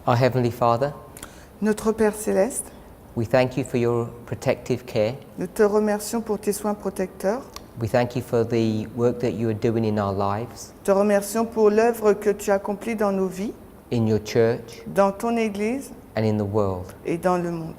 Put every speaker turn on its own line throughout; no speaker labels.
Our Heavenly Father,
Notre Père Céleste,
we thank you for your protective care.
nous te remercions pour tes soins protecteurs.
We thank you for the work that you are doing in our lives,
Te remercions pour l'œuvre que tu accomplis dans nos vies,
in your church,
dans ton Église
and in the world.
et dans le monde.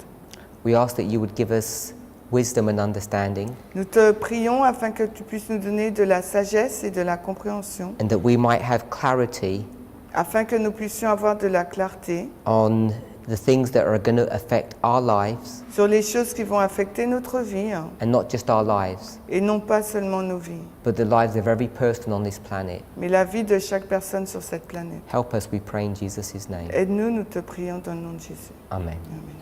We ask that you would give us wisdom and understanding,
Nous te prions afin que tu puisses nous donner de la sagesse et de la compréhension,
and that we might have clarity
afin que nous puissions avoir de la clarté
on the things that are going to affect our lives,
sur les choses qui vont affecter notre vie,
and not just our lives,
et non pas seulement nos vies,
but the lives of every person on this planet.
mais la vie de chaque personne sur cette planète.
Help us, we pray in Jesus' name.
Aide-nous, nous te prions dans le nom de Jésus.
Amen.
Amen.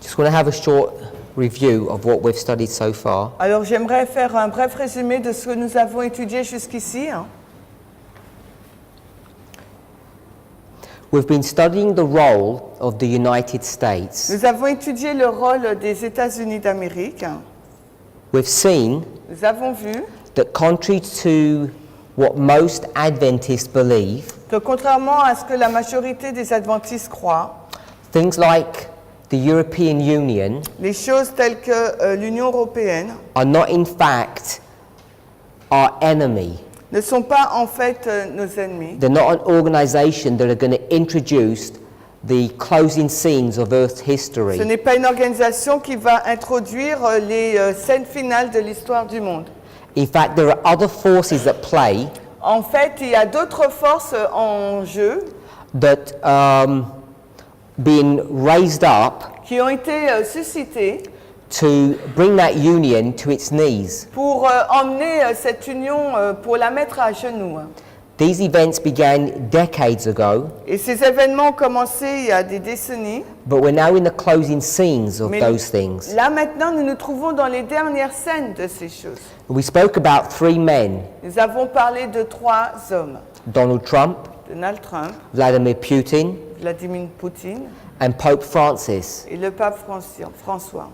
Just want to have a short review of what we've studied so far.
Alors j'aimerais faire un bref résumé de ce que nous avons étudié jusqu'ici.
We've been studying the role of the United States.
Nous avons étudié le rôle des États-Unis d'Amérique.
We've seen
Nous avons vu
that contrary to what most Adventists believe,
que contrairement à ce que la majorité des adventistes croient,
things like the European Union
les choses telles que l'Union européenne
are not in fact our enemy.
ne sont pas en fait nos ennemis.
They're not an organization that are going to introduce the closing scenes of Earth's history.
Ce n'est pas une organisation qui va introduire les scènes finales de l'histoire du monde.
In fact, there are other forces at play
En fait, il y a d'autres forces en jeu
that being raised up
qui ont été suscitées
to bring that union to its knees.
pour emmener cette union, pour la mettre à genoux.
These events began decades ago,
Et ces événements ont commencé il y a des décennies.
but we're now in the closing scenes of
Mais
those things.
là maintenant, nous nous trouvons dans les dernières scènes de ces choses.
We spoke about three men:
Nous avons parlé de 3 hommes.
Donald Trump,
Donald Trump,
Vladimir Putin,
Vladimir Poutine
and Pope Francis.
et le pape François.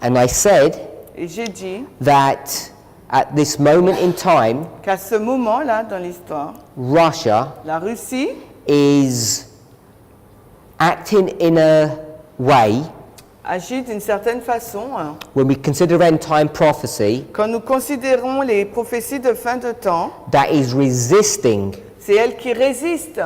And I said
Et j'ai dit
that at this moment in time,
qu'à ce moment-là dans l'histoire,
Russia
la Russie
is acting in a way,
agit d'une certaine façon.
when we consider end time prophecy,
Quand nous considérons les prophéties de fin de temps,
that is resisting
c'est elle qui résiste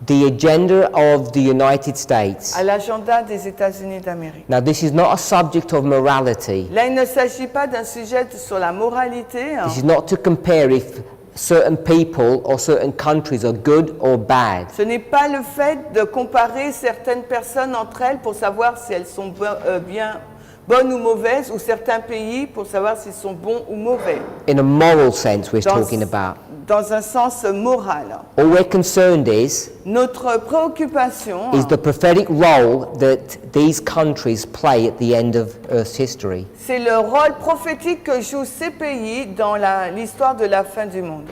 the agenda of the United States.
à l'agenda des États-Unis d'Amérique.
Now, this is not a subject of morality.
Là, il ne s'agit pas d'un sujet sur la moralité.
This is not to compare if certain people or certain countries are good or bad.
Ce n'est pas le fait de comparer certaines personnes entre elles pour savoir si elles sont bien bonnes ou mauvaises, ou certains pays pour savoir s'ils sont bons ou mauvais.
In a moral sense, we're talking about.
Dans un sens moral.
All we're concerned is
Notre préoccupation,
the prophetic role that these countries play at the end of Earth's history.
c'est le rôle prophétique que jouent ces pays dans l'histoire de la fin du monde.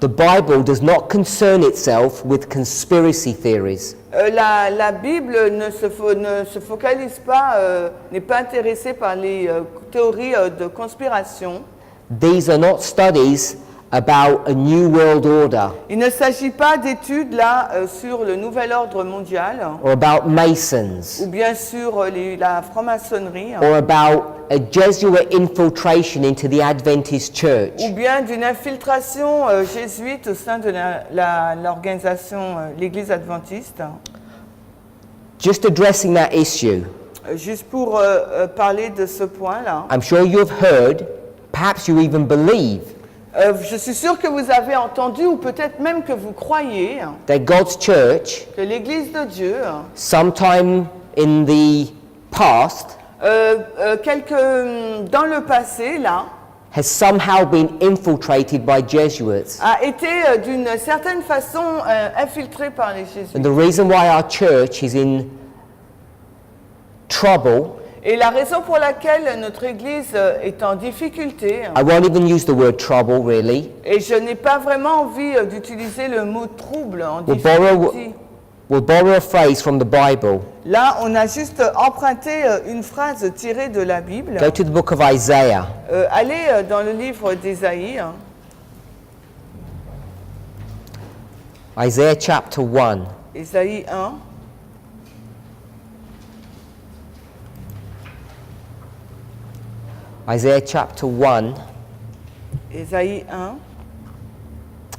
The Bible does not concern itself with conspiracy theories.
La Bible ne se focalise pas, n'est pas intéressée par les théories de conspiration.
These are not studies about a new world order
Il ne s'agit pas d'études là sur le nouvel ordre mondial
or about Masons
ou bien sur la franc-maçonnerie
or about a Jesuit infiltration into the Adventist church.
ou bien d'une infiltration jésuite au sein de l'organisation l'Église adventiste.
Just addressing that issue,
Juste pour parler de ce point-là,
I'm sure you've heard, perhaps you even believe,
je suis sûr que vous avez entendu ou peut-être même que vous croyez
that God's church,
que l'Église de Dieu,
sometime in the past,
dans le passé là,
has somehow been infiltrated by Jesuits.
a été d'une certaine façon infiltrée par les jésuites.
And the reason why our church is in trouble,
Et la raison pour laquelle notre Église est en difficulté,
I won't even use the word trouble really,
et je n'ai pas vraiment envie d'utiliser le mot trouble en
We'll borrow-
difficulté,
We'll borrow a phrase from the Bible.
Là, on a juste emprunté une phrase tirée de la Bible.
Go to the book of Isaiah.
Allez dans le livre d'Ésaïe,
Isaiah chapter 1.
Ésaïe 1.
Isaiah chapter 1.
Ésaïe 1.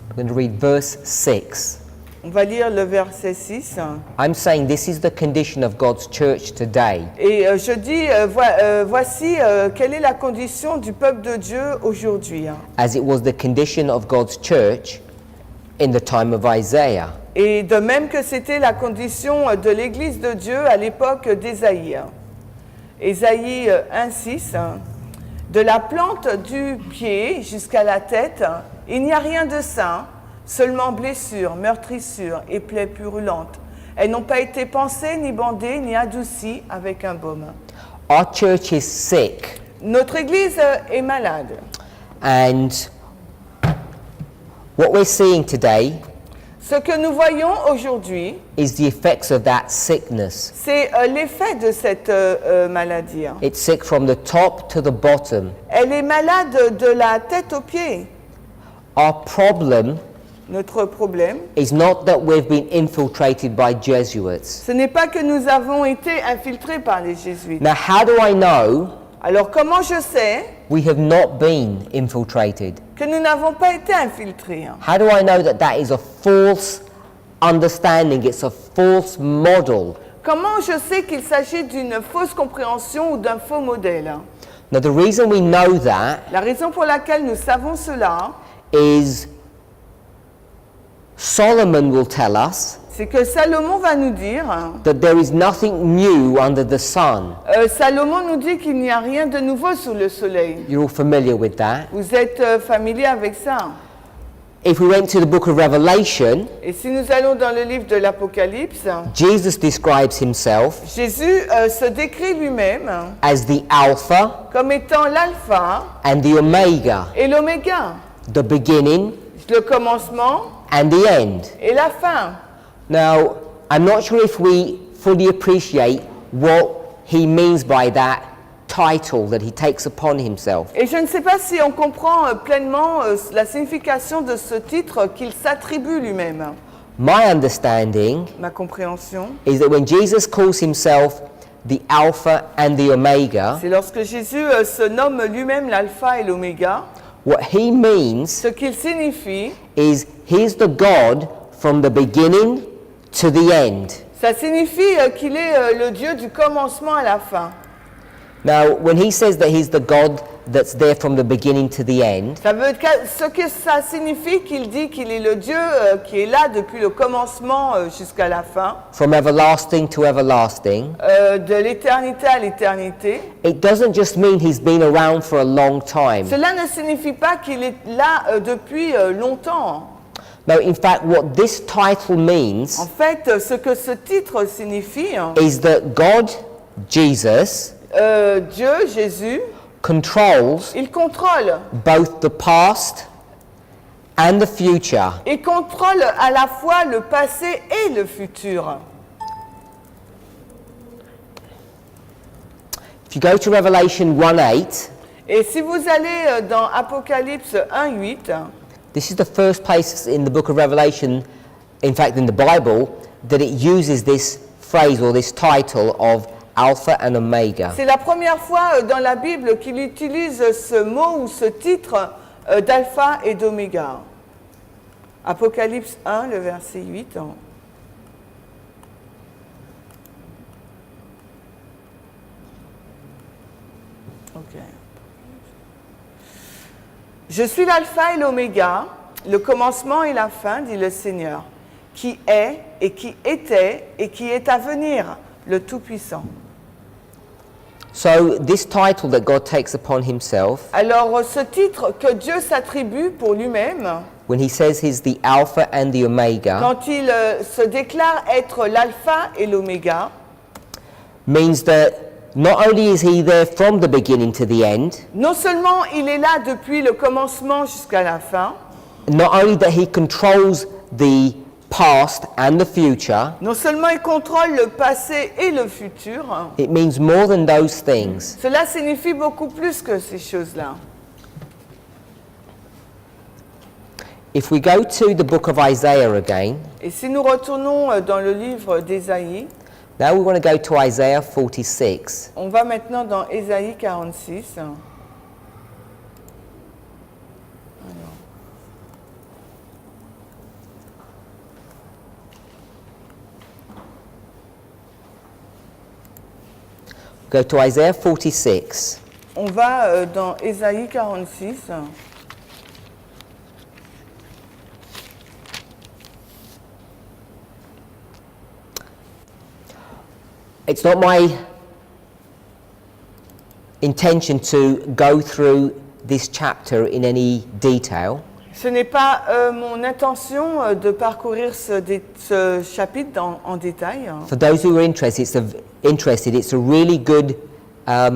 I'm going to read verse 6.
On va lire le verset 6.
I'm saying this is the condition of God's church today.
Et je dis, voici quelle est la condition du peuple de Dieu aujourd'hui.
As it was the condition of God's church in the time of Isaiah.
Et de même que c'était la condition de l'Église de Dieu à l'époque d'Ésaïe. Ésaïe 1,6. De la plante du pied jusqu'à la tête, il n'y a rien de sain, seulement blessures, meurtrissures et plaies purulentes. Elles n'ont pas été pansées, ni bandées, ni adoucies avec un baume.
Our church is sick,
Notre Église est malade.
and what we're seeing today
Ce que nous voyons aujourd'hui,
is the effects of that sickness.
c'est l'effet de cette maladie.
It's sick from the top to the bottom.
Elle est malade de la tête aux pieds.
Our problem
Notre problème,
is not that we've been infiltrated by Jesuits.
ce n'est pas que nous avons été infiltrés par les jésuites.
Now, how do I know
Alors comment je sais
we have not been infiltrated?
que nous n'avons pas été infiltrés?
How do I know that that is a false understanding? It's a false model.
Comment je sais qu'il s'agit d'une fausse compréhension ou d'un faux modèle?
Now, the reason we know that
La raison pour laquelle nous savons cela,
is Solomon will tell us
c'est que Salomon va nous dire,
that there is nothing new under the sun.
Salomon nous dit qu'il n'y a rien de nouveau sous le soleil.
You're all familiar with that.
Vous êtes familier avec ça?
If we went to the book of Revelation,
Et si nous allons dans le livre de l'Apocalypse,
Jesus describes himself
Jésus se décrit lui-même
as the Alpha
comme étant l'alpha
and the Omega,
et l'oméga,
the beginning
le commencement
and the end.
et la fin.
Now, I'm not sure if we fully appreciate what he means by that title that he takes upon himself.
Et je ne sais pas si on comprend pleinement la signification de ce titre qu'il s'attribue lui-même.
My understanding
Ma compréhension,
is that when Jesus calls himself the Alpha and the Omega,
c'est lorsque Jésus se nomme lui-même l'alpha et l'oméga,
what he means
ce qu'il signifie,
is he's the God from the beginning to the end.
ça signifie qu'il est le Dieu du commencement à la fin.
Now, when he says that he's the God that's there from the beginning to the end,
Ça veut ce que ça signifie qu'il dit qu'il est le Dieu qui est là depuis le commencement jusqu'à la fin,
from everlasting to everlasting,
de l'éternité à l'éternité.
it doesn't just mean he's been around for a long time.
Cela ne signifie pas qu'il est là depuis longtemps.
No, in fact, what this title
En
means
fait, ce que ce titre signifie,
is that God, Jesus,
Dieu, Jésus,
controls
il contrôle.
both the past and the future.
Il contrôle à la fois le passé et le futur.
If you go to Revelation 1:8,
Et si vous allez dans Apocalypse 1:8,
this is the first place in the book of Revelation, in fact in the Bible, that it uses this phrase or this title of Alpha and Omega.
c'est la première fois dans la Bible qu'il utilise ce mot ou ce titre d'alpha et d'oméga. Apocalypse 1, le verset 8. Ok. Je suis l'alpha et l'oméga, le commencement et la fin, dit le Seigneur, qui est et qui était et qui est à venir, le Tout-Puissant.
So this title that God takes upon himself,
Alors, ce titre que Dieu s'attribue pour lui-même,
when he says he's the Alpha and the Omega,
quand il se déclare être l'alpha et l'oméga,
means that not only is he there from the beginning to the end,
non seulement il est là depuis le commencement jusqu'à la fin,
not only that he controls the past and the future,
non seulement il contrôle le passé et le futur,
it means more than those things.
cela signifie beaucoup plus que ces choses-là.
If we go to the book of Isaiah again,
Et si nous retournons dans le livre d'Ésaïe,
now we want to go to Isaiah 46.
on va maintenant dans Ésaïe 46.
Go to Isaiah 46.
On va dans Ésaïe 46.
It's not my intention to go through this chapter in any detail,
Ce n'est pas mon intention de parcourir ce chapitre en détail.
for those who are interested, it's a really good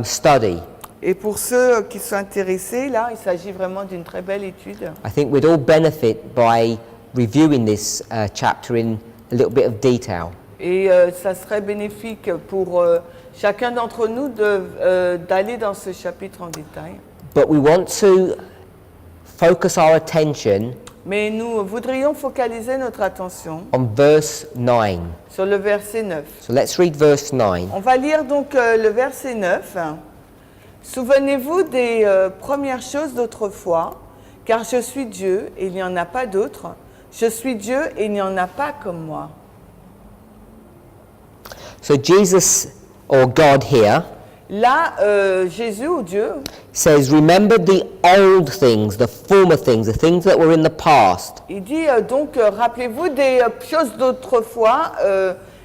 study.
Et pour ceux qui sont intéressés, là, il s'agit vraiment d'une très belle étude.
I think we'd all benefit by reviewing this chapter in a little bit of detail.
Et ça serait bénéfique pour chacun d'entre nous d'aller dans ce chapitre en détail.
But we want to focus our attention
Mais nous voudrions focaliser notre attention
on verse 9.
sur le verset 9.
So let's read verse 9.
On va lire donc le verset 9. Souvenez-vous des premières choses d'autrefois, car je suis Dieu et il n'y en a pas d'autre. Je suis Dieu et il n'y en a pas comme moi.
So Jesus, or God here,
Là, Jésus ou Dieu
says, remember the old things, the former things, the things that were in the past.
il dit donc, rappelez-vous des choses d'autrefois,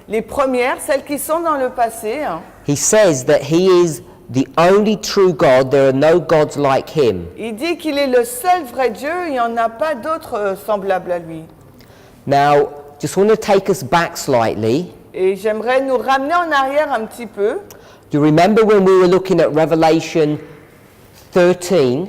les premières, celles qui sont dans le passé.
He says that he is the only true God, there are no gods like him.
Il dit qu'il est le seul vrai Dieu, il n'y en a pas d'autres semblables à lui.
Now, just want to take us back slightly.
Et j'aimerais nous ramener en arrière un petit peu.
Do you remember when we were looking at Revelation 13?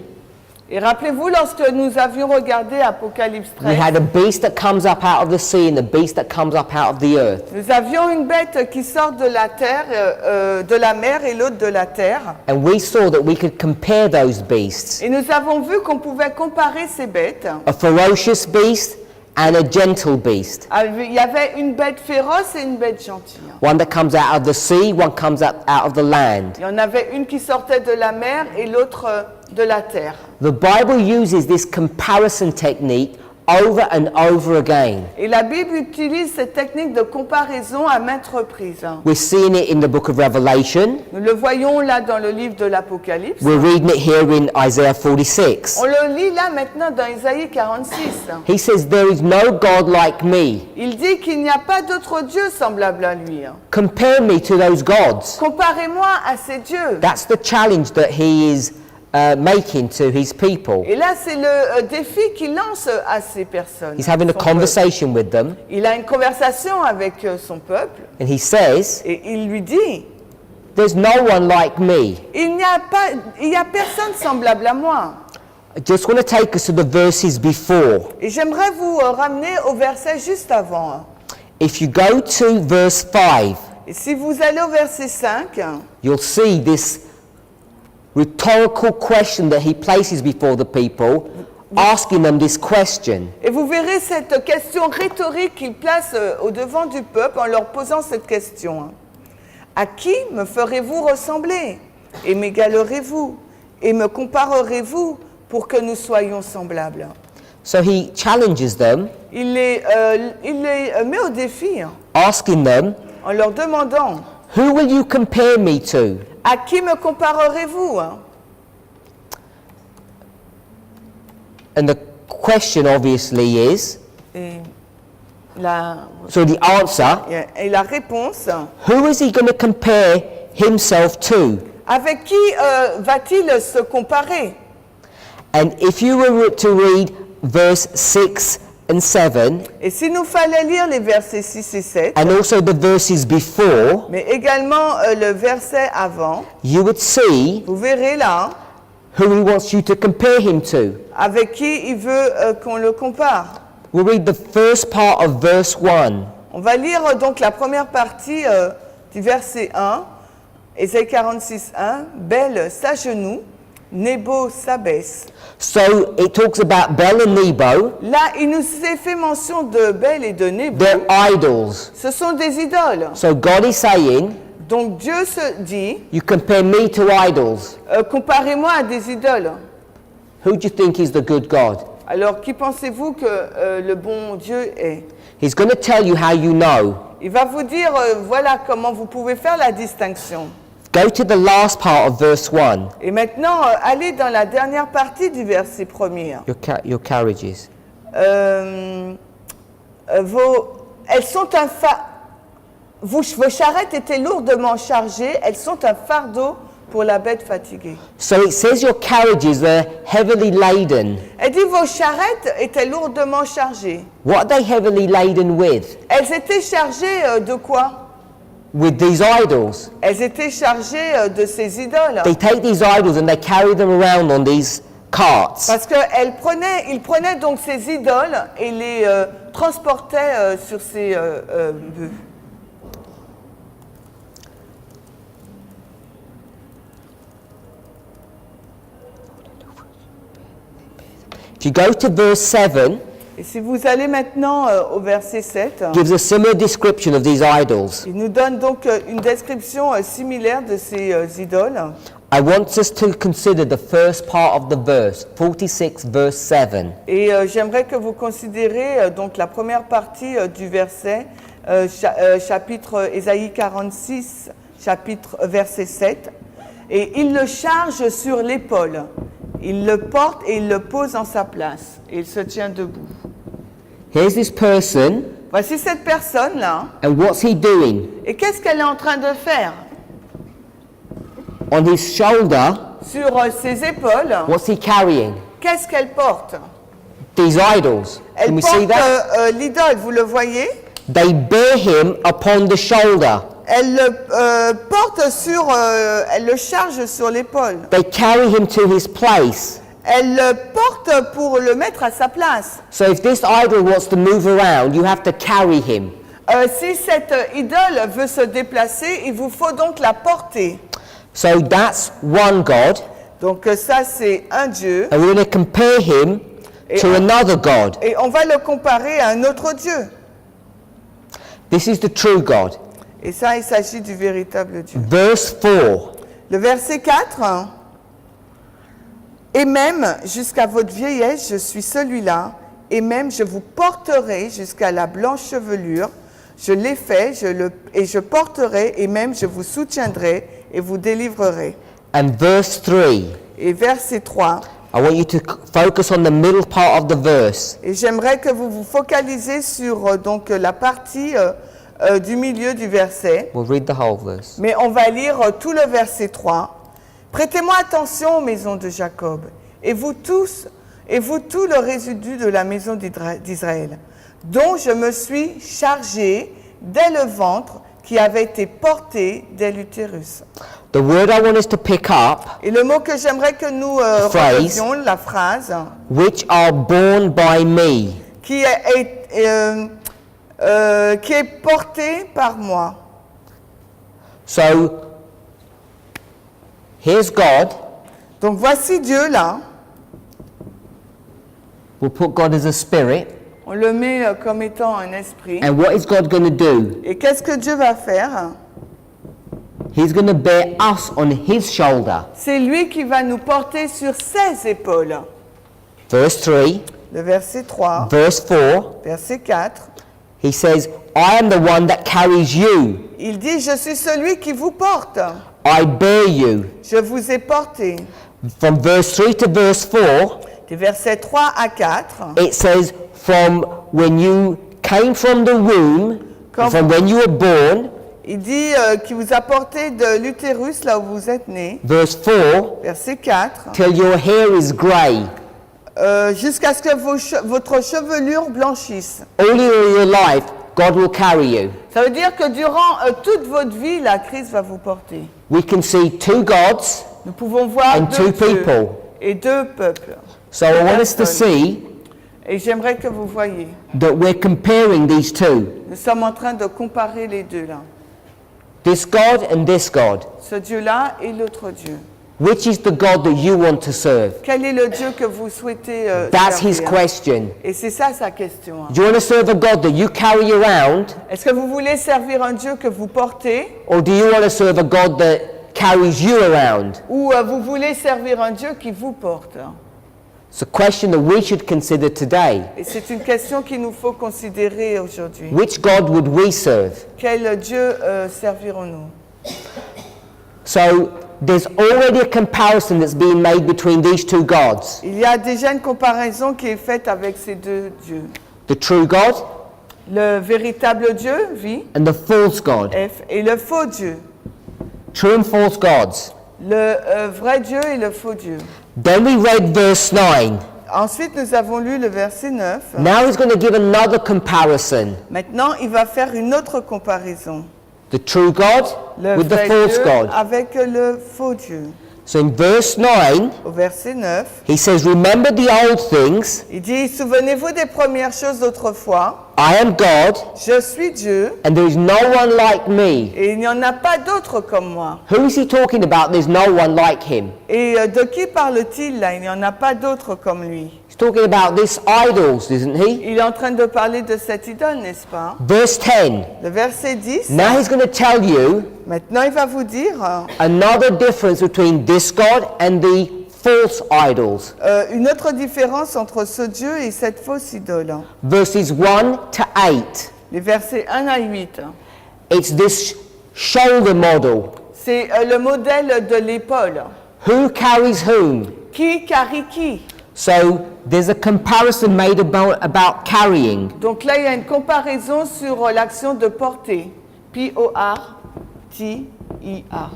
Et rappelez-vous, lorsque nous avions regardé Apocalypse
We
13,
had a beast that comes up out of the sea and a beast that comes up out of the earth.
nous avions une bête qui sort de la terre, de la mer et l'autre de la terre.
And we saw that we could compare those beasts.
Et nous avons vu qu'on pouvait comparer ces bêtes.
A ferocious beast and a gentle beast.
Il y avait une bête féroce et une bête gentille.
One that comes out of the sea, one comes out of the land.
Il y en avait une qui sortait de la mer et l'autre de la terre.
The Bible uses this comparison technique over and over again.
Et la Bible utilise cette technique de comparaison à maintes reprises.
We're seeing it in the book of Revelation.
Nous le voyons là dans le livre de l'Apocalypse.
We're reading it here in Isaiah 46.
On le lit là maintenant dans Isaïe 46.
He says, there is no God like me.
Il dit qu'il n'y a pas d'autre Dieu semblable à lui.
Compare me to those gods.
Comparez-moi à ces dieux.
That's the challenge that he is making to his people.
Et là, c'est le défi qu'il lance à ces personnes.
He's having a
son peuple.
conversation with them,
Il a une conversation avec son peuple
and he says,
et il lui dit,
there's no one like me.
il n'y a personne semblable à moi.
I just want to take us to the verses before.
Et j'aimerais vous ramener au verset juste avant.
If you go to verse 5,
Et si vous allez au verset 5,
you'll see this rhetorical question that he places before the people, asking them this question.
et vous verrez cette question rhétorique qu'il place au devant du peuple en leur posant cette question. À qui me ferez-vous ressembler? Et m'égalerez-vous? Et me comparerez-vous pour que nous soyons semblables?
So he challenges them,
Il les met au défi
asking them,
en leur demandant,
who will you compare me to?
à qui me comparerez-vous?
And the question obviously is,
Et
so the answer,
la réponse,
who is he going to compare himself to?
avec qui va-t-il se comparer?
And if you were to read verse 6 and 7,
Et s'il nous fallait lire les versets 6 et 7,
and also the verses before,
mais également le verset avant,
you would see
vous verrez là,
who he wants you to compare him to.
avec qui il veut qu'on le compare.
We'll read the first part of verse 1.
On va lire donc la première partie du verset 1, Ésaïe 46, 1. Bel s'agenouille, Nebo s'abaisse.
So it talks about Bel and Nebo.
Là, il nous est fait mention de Bel et de Nebo.
They're idols.
Ce sont des idoles.
So God is saying,
Donc Dieu se dit,
you compare me to idols.
comparez-moi à des idoles.
Who do you think is the good God?
Alors, qui pensez-vous que le bon Dieu est?
He's going to tell you how you know.
Il va vous dire, voilà comment vous pouvez faire la distinction.
Go to the last part of verse 1.
Et maintenant, allez dans la dernière partie du verset premier.
Your carriages.
Elles sont vos charrettes étaient lourdement chargées, elles sont un fardeau pour la bête fatiguée.
So it says your carriages are heavily laden.
Elle dit vos charrettes étaient lourdement chargées.
What are they heavily laden with?
Elles étaient chargées de quoi?
With these idols.
Elles étaient chargées de ces idoles.
They take these idols and they carry them around on these carts.
Parce qu'ils prenaient donc ces idoles et les transportaient sur ces bœufs.
If you go to verse 7,
Et si vous allez maintenant au verset 7,
gives a similar description of these idols.
il nous donne donc une description similaire de ces idoles.
I want us to consider the first part of the verse, 46 verse 7.
Et j'aimerais que vous considérez donc la première partie du verset, chapitre Ésaïe 46, verset 7. Et il le charge sur l'épaule, il le porte et il le pose en sa place, et il se tient debout.
Here's this person,
Voici cette personne-là,
and what's he doing?
et qu'est-ce qu'elle est en train de faire?
On his shoulder,
Sur ses épaules,
what's he carrying?
qu'est-ce qu'elle porte?
These idols. Can
Elle
we see that?
porte l'idole, vous le voyez?
They bear him upon the shoulder.
Elle le porte elle le charge sur l'épaule.
They carry him to his place.
Elle le porte pour le mettre à sa place.
So if this idol wants to move around, you have to carry him.
Si cette idole veut se déplacer, il vous faut donc la porter.
So that's one God,
Donc ça, c'est un Dieu.
and we're going to compare him to another God.
Et on va le comparer à un autre Dieu.
This is the true God.
Et ça, il s'agit du véritable Dieu.
Verse 4.
Le verset 4. Et même jusqu'à votre vieillesse, je suis celui-là. Et même je vous porterai jusqu'à la blanche chevelure. Je l'ai fait, je porterai, et même je vous soutiendrai et vous délivrerai.
And verse 3.
Et verset 3.
I want you to focus on the middle part of the verse.
Et j'aimerais que vous vous focalisez sur donc la partie du milieu du verset.
We'll read the whole verse.
Mais on va lire tout le verset 3. Prêtez-moi attention, maison de Jacob, et vous tout le résidu de la maison d'Israël, dont je me suis chargé dès le ventre, qui avait été porté dès l'utérus.
The word I want us to pick up,
Et le mot que j'aimerais que nous relevions, la phrase,
which are born by me.
qui est porté par moi.
So, here's God.
Donc voici Dieu là.
We'll put God as a spirit.
On le met comme étant un esprit.
And what is God going to do?
Et qu'est-ce que Dieu va faire?
He's going to bear us on his shoulder.
C'est lui qui va nous porter sur ses épaules.
Verse 3,
Le verset 3,
verse 4,
verset 4,
he says, I am the one that carries you.
il dit, je suis celui qui vous porte.
I bear you.
Je vous ai porté.
From verse 3 to verse 4,
Des versets 3 à 4,
it says, from when you came from the womb,
Comme-
from when you were born,
il dit qu'il vous a porté de l'utérus là où vous êtes né.
verse 4,
Verset 4,
till your hair is grey.
jusqu'à ce que votre chevelure blanchisse.
All your life, God will carry you.
Ça veut dire que durant toute votre vie, la Christ va vous porter.
We can see two gods,
Nous pouvons voir
And
deux
two
dieux
people.
et deux peuples.
so I want us to
Personne.
see
Et j'aimerais que vous voyiez.
that we're comparing these two.
Nous sommes en train de comparer les deux là.
This God and this God.
Ce Dieu-là et l'autre Dieu.
Which is the God that you want to serve?
Quel est le Dieu que vous souhaitez
That's his
servir?
question.
Et c'est ça sa question. Hein.
Do you want to serve a God that you carry around,
Est-ce que vous voulez servir un Dieu que vous portez
or do you want to serve a God that carries you around?
ou vous voulez servir un Dieu qui vous porte?
It's a question that we should consider today.
Et c'est une question qu'il nous faut considérer aujourd'hui.
Which God would we serve?
Quel Dieu servirons-nous?
So there's already a comparison that's being made between these two gods.
Il y a déjà une comparaison qui est faite avec ces deux dieux.
The true God
Le véritable Dieu, vie,
and the false God.
F, et le faux Dieu.
True and false gods.
Le vrai Dieu et le faux Dieu.
Then we read verse 9.
Ensuite, nous avons lu le verset 9.
Now he's going to give another comparison.
Maintenant, il va faire une autre comparaison.
The true God
Le
with the
vrai
false
Dieu
God.
avec le faux Dieu.
So in verse 9,
Au verset 9,
he says, remember the old things.
il dit, souvenez-vous des premières choses d'autrefois.
I am God,
Je suis Dieu
and there is no one like me.
et il n'y en a pas d'autre comme moi.
Who is he talking about? There's no one like him.
Et de qui parle-t-il là? Il n'y en a pas d'autre comme lui.
He's talking about these idols, isn't he?
Il est en train de parler de cette idole, n'est-ce pas?
Verse 10.
Le verset 10,
Now he's going to tell you
maintenant il va vous dire
another difference between this God and the false idols.
une autre différence entre ce Dieu et cette fausse idole.
Verses 1 to 8.
Les versets 1 à 8.
It's this shoulder model.
C'est le modèle de l'épaule.
Who carries whom?
Qui carrie qui?
So there's a comparison made about carrying.
Donc là, il y a une comparaison sur l'action de porter. P-O-R-T-I-R.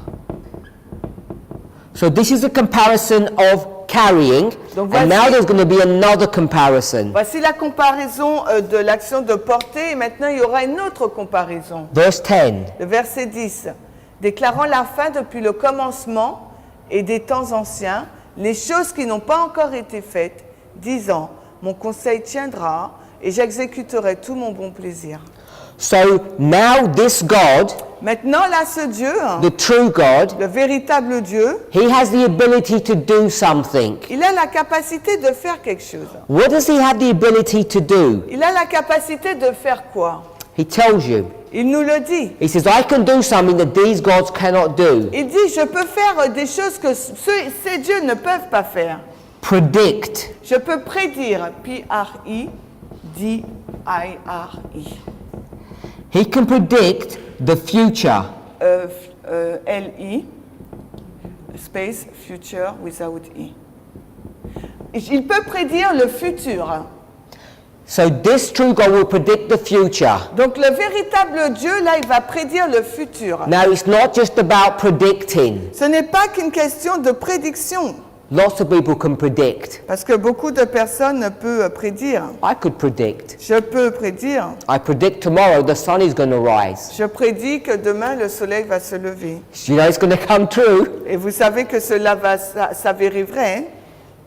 So this is a comparison of carrying,
Donc
and
voici-
now there's going to be another comparison.
Voici la comparaison de l'action de porter et maintenant il y aura une autre comparaison.
Verse 10.
Le verset 10. Déclarant la fin depuis le commencement et des temps anciens, les choses qui n'ont pas encore été faites, disant, mon conseil tiendra et j'exécuterai tout mon bon plaisir.
So now this God,
Maintenant là, ce Dieu,
the true God,
le véritable Dieu,
he has the ability to do something.
il a la capacité de faire quelque chose.
What does he have the ability to do?
Il a la capacité de faire quoi?
He tells you.
Il nous le dit.
He says, I can do something that these gods cannot do.
Il dit, je peux faire des choses que ces dieux ne peuvent pas faire.
Predict.
Je peux prédire, P-R-I-D-I-R-I.
He can predict the future.
L-I, space, future, without E. Il peut prédire le futur.
So this true God will predict the future.
Donc le véritable Dieu, là, il va prédire le futur.
Now it's not just about predicting.
Ce n'est pas qu'une question de prédiction,
Lots of people can predict.
parce que beaucoup de personnes peuvent prédire.
I could predict.
Je peux prédire.
I predict tomorrow the sun is going to rise.
Je prédis que demain, le soleil va se lever.
You know it's going to come true.
Et vous savez que cela va s'avérer vrai.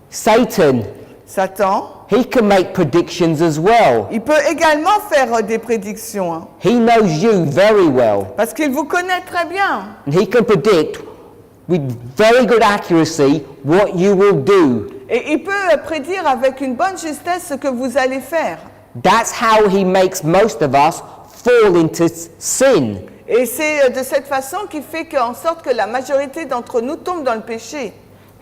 Satan,
Satan,
he can make predictions as well.
il peut également faire des prédictions, hein,
He knows you very well.
parce qu'il vous connaît très bien.
And he can predict with very good accuracy what you will do.
Et il peut prédire avec une bonne justesse ce que vous allez faire.
That's how he makes most of us fall into sin.
Et c'est de cette façon qu'il fait en sorte que la majorité d'entre nous tombe dans le péché.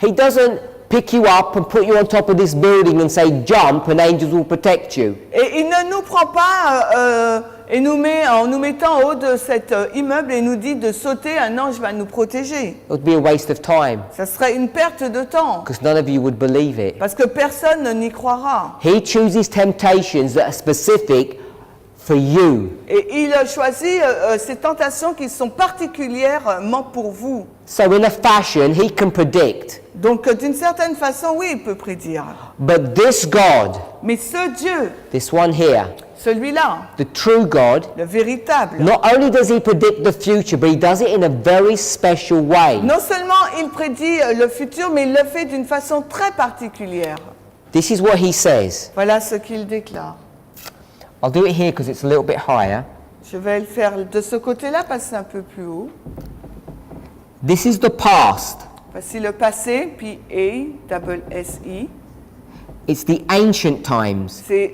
He doesn't pick you up and put you on top of this building and say jump and angels will protect you.
Et il ne nous prend pas et nous met, en nous mettant en haut de cet immeuble et nous dit de sauter, un ange va nous protéger.
It would be a waste of time
Ça serait une perte de temps,
because none of you would believe it.
parce que personne n'y croira.
He chooses temptations that are specific for you.
Et il choisit ces tentations qui sont particulièrement pour vous.
So in a fashion, he can predict.
Donc d'une certaine façon, oui, il peut prédire.
But this God,
Mais ce Dieu,
this one here,
celui-là,
the true God,
le véritable,
not only does he predict the future, but he does it in a very special way.
non seulement il prédit le futur, mais il le fait d'une façon très particulière.
This is what he says.
Voilà ce qu'il déclare.
I'll do it here because it's a little bit higher.
Je vais le faire de ce côté-là parce que c'est un peu plus haut.
This is the past.
Voici le passé, puis S-I.
It's the ancient times.
C'est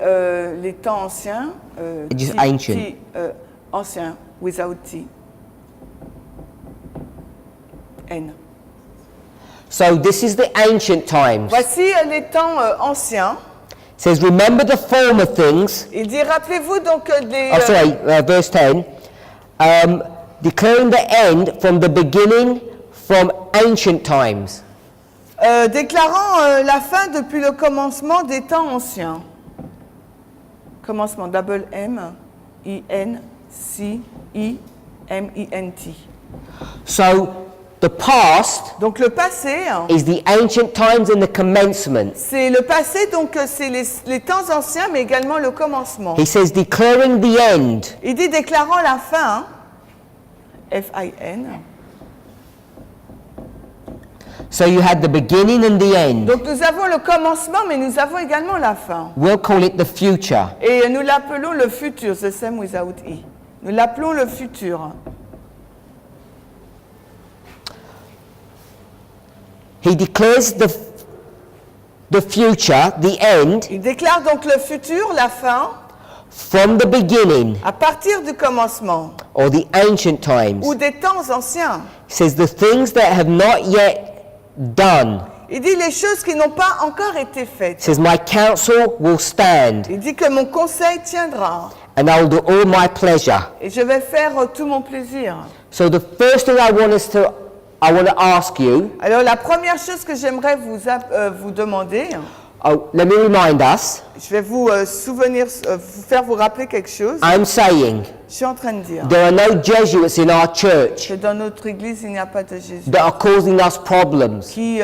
les temps anciens.
Just ancient.
Ancien, without T. N.
So this is the ancient times.
Voici les temps anciens.
It says, remember the former things.
Il dit, rappelez-vous donc les...
Oh, sorry, verse 10. Declaring the end from the beginning from ancient times.
Déclarant la fin depuis le commencement des temps anciens. Commencement, double M, I-N, C-I-M-I-N-T.
So, the past
Donc le passé,
is the ancient times and the commencement.
c'est le passé, donc c'est les temps anciens, mais également le commencement.
He says, declaring the end.
Il dit déclarant la fin, F-I-N.
So you had the beginning and the end.
Donc nous avons le commencement, mais nous avons également la fin.
We'll call it the future.
Et nous l'appelons le futur, the same without E. Nous l'appelons le futur.
He declares the future, the end,
Il déclare donc le futur, la fin,
from the beginning,
à partir du commencement,
or the ancient times.
ou des temps anciens.
He says the things that have not yet done.
Il dit les choses qui n'ont pas encore été
He
faites.
says, my counsel will stand,
Il dit que mon conseil tiendra,
and I will do all my pleasure.
et je vais faire tout mon plaisir.
So the first thing I want to ask you,
Alors la première chose que j'aimerais vous demander,
let me remind us,
je vais vous faire vous rappeler quelque chose.
I'm saying
Je suis en train de dire
there are no Jesuits in our church
que dans notre église, il n'y a pas de Jésus
that are causing us problems.
qui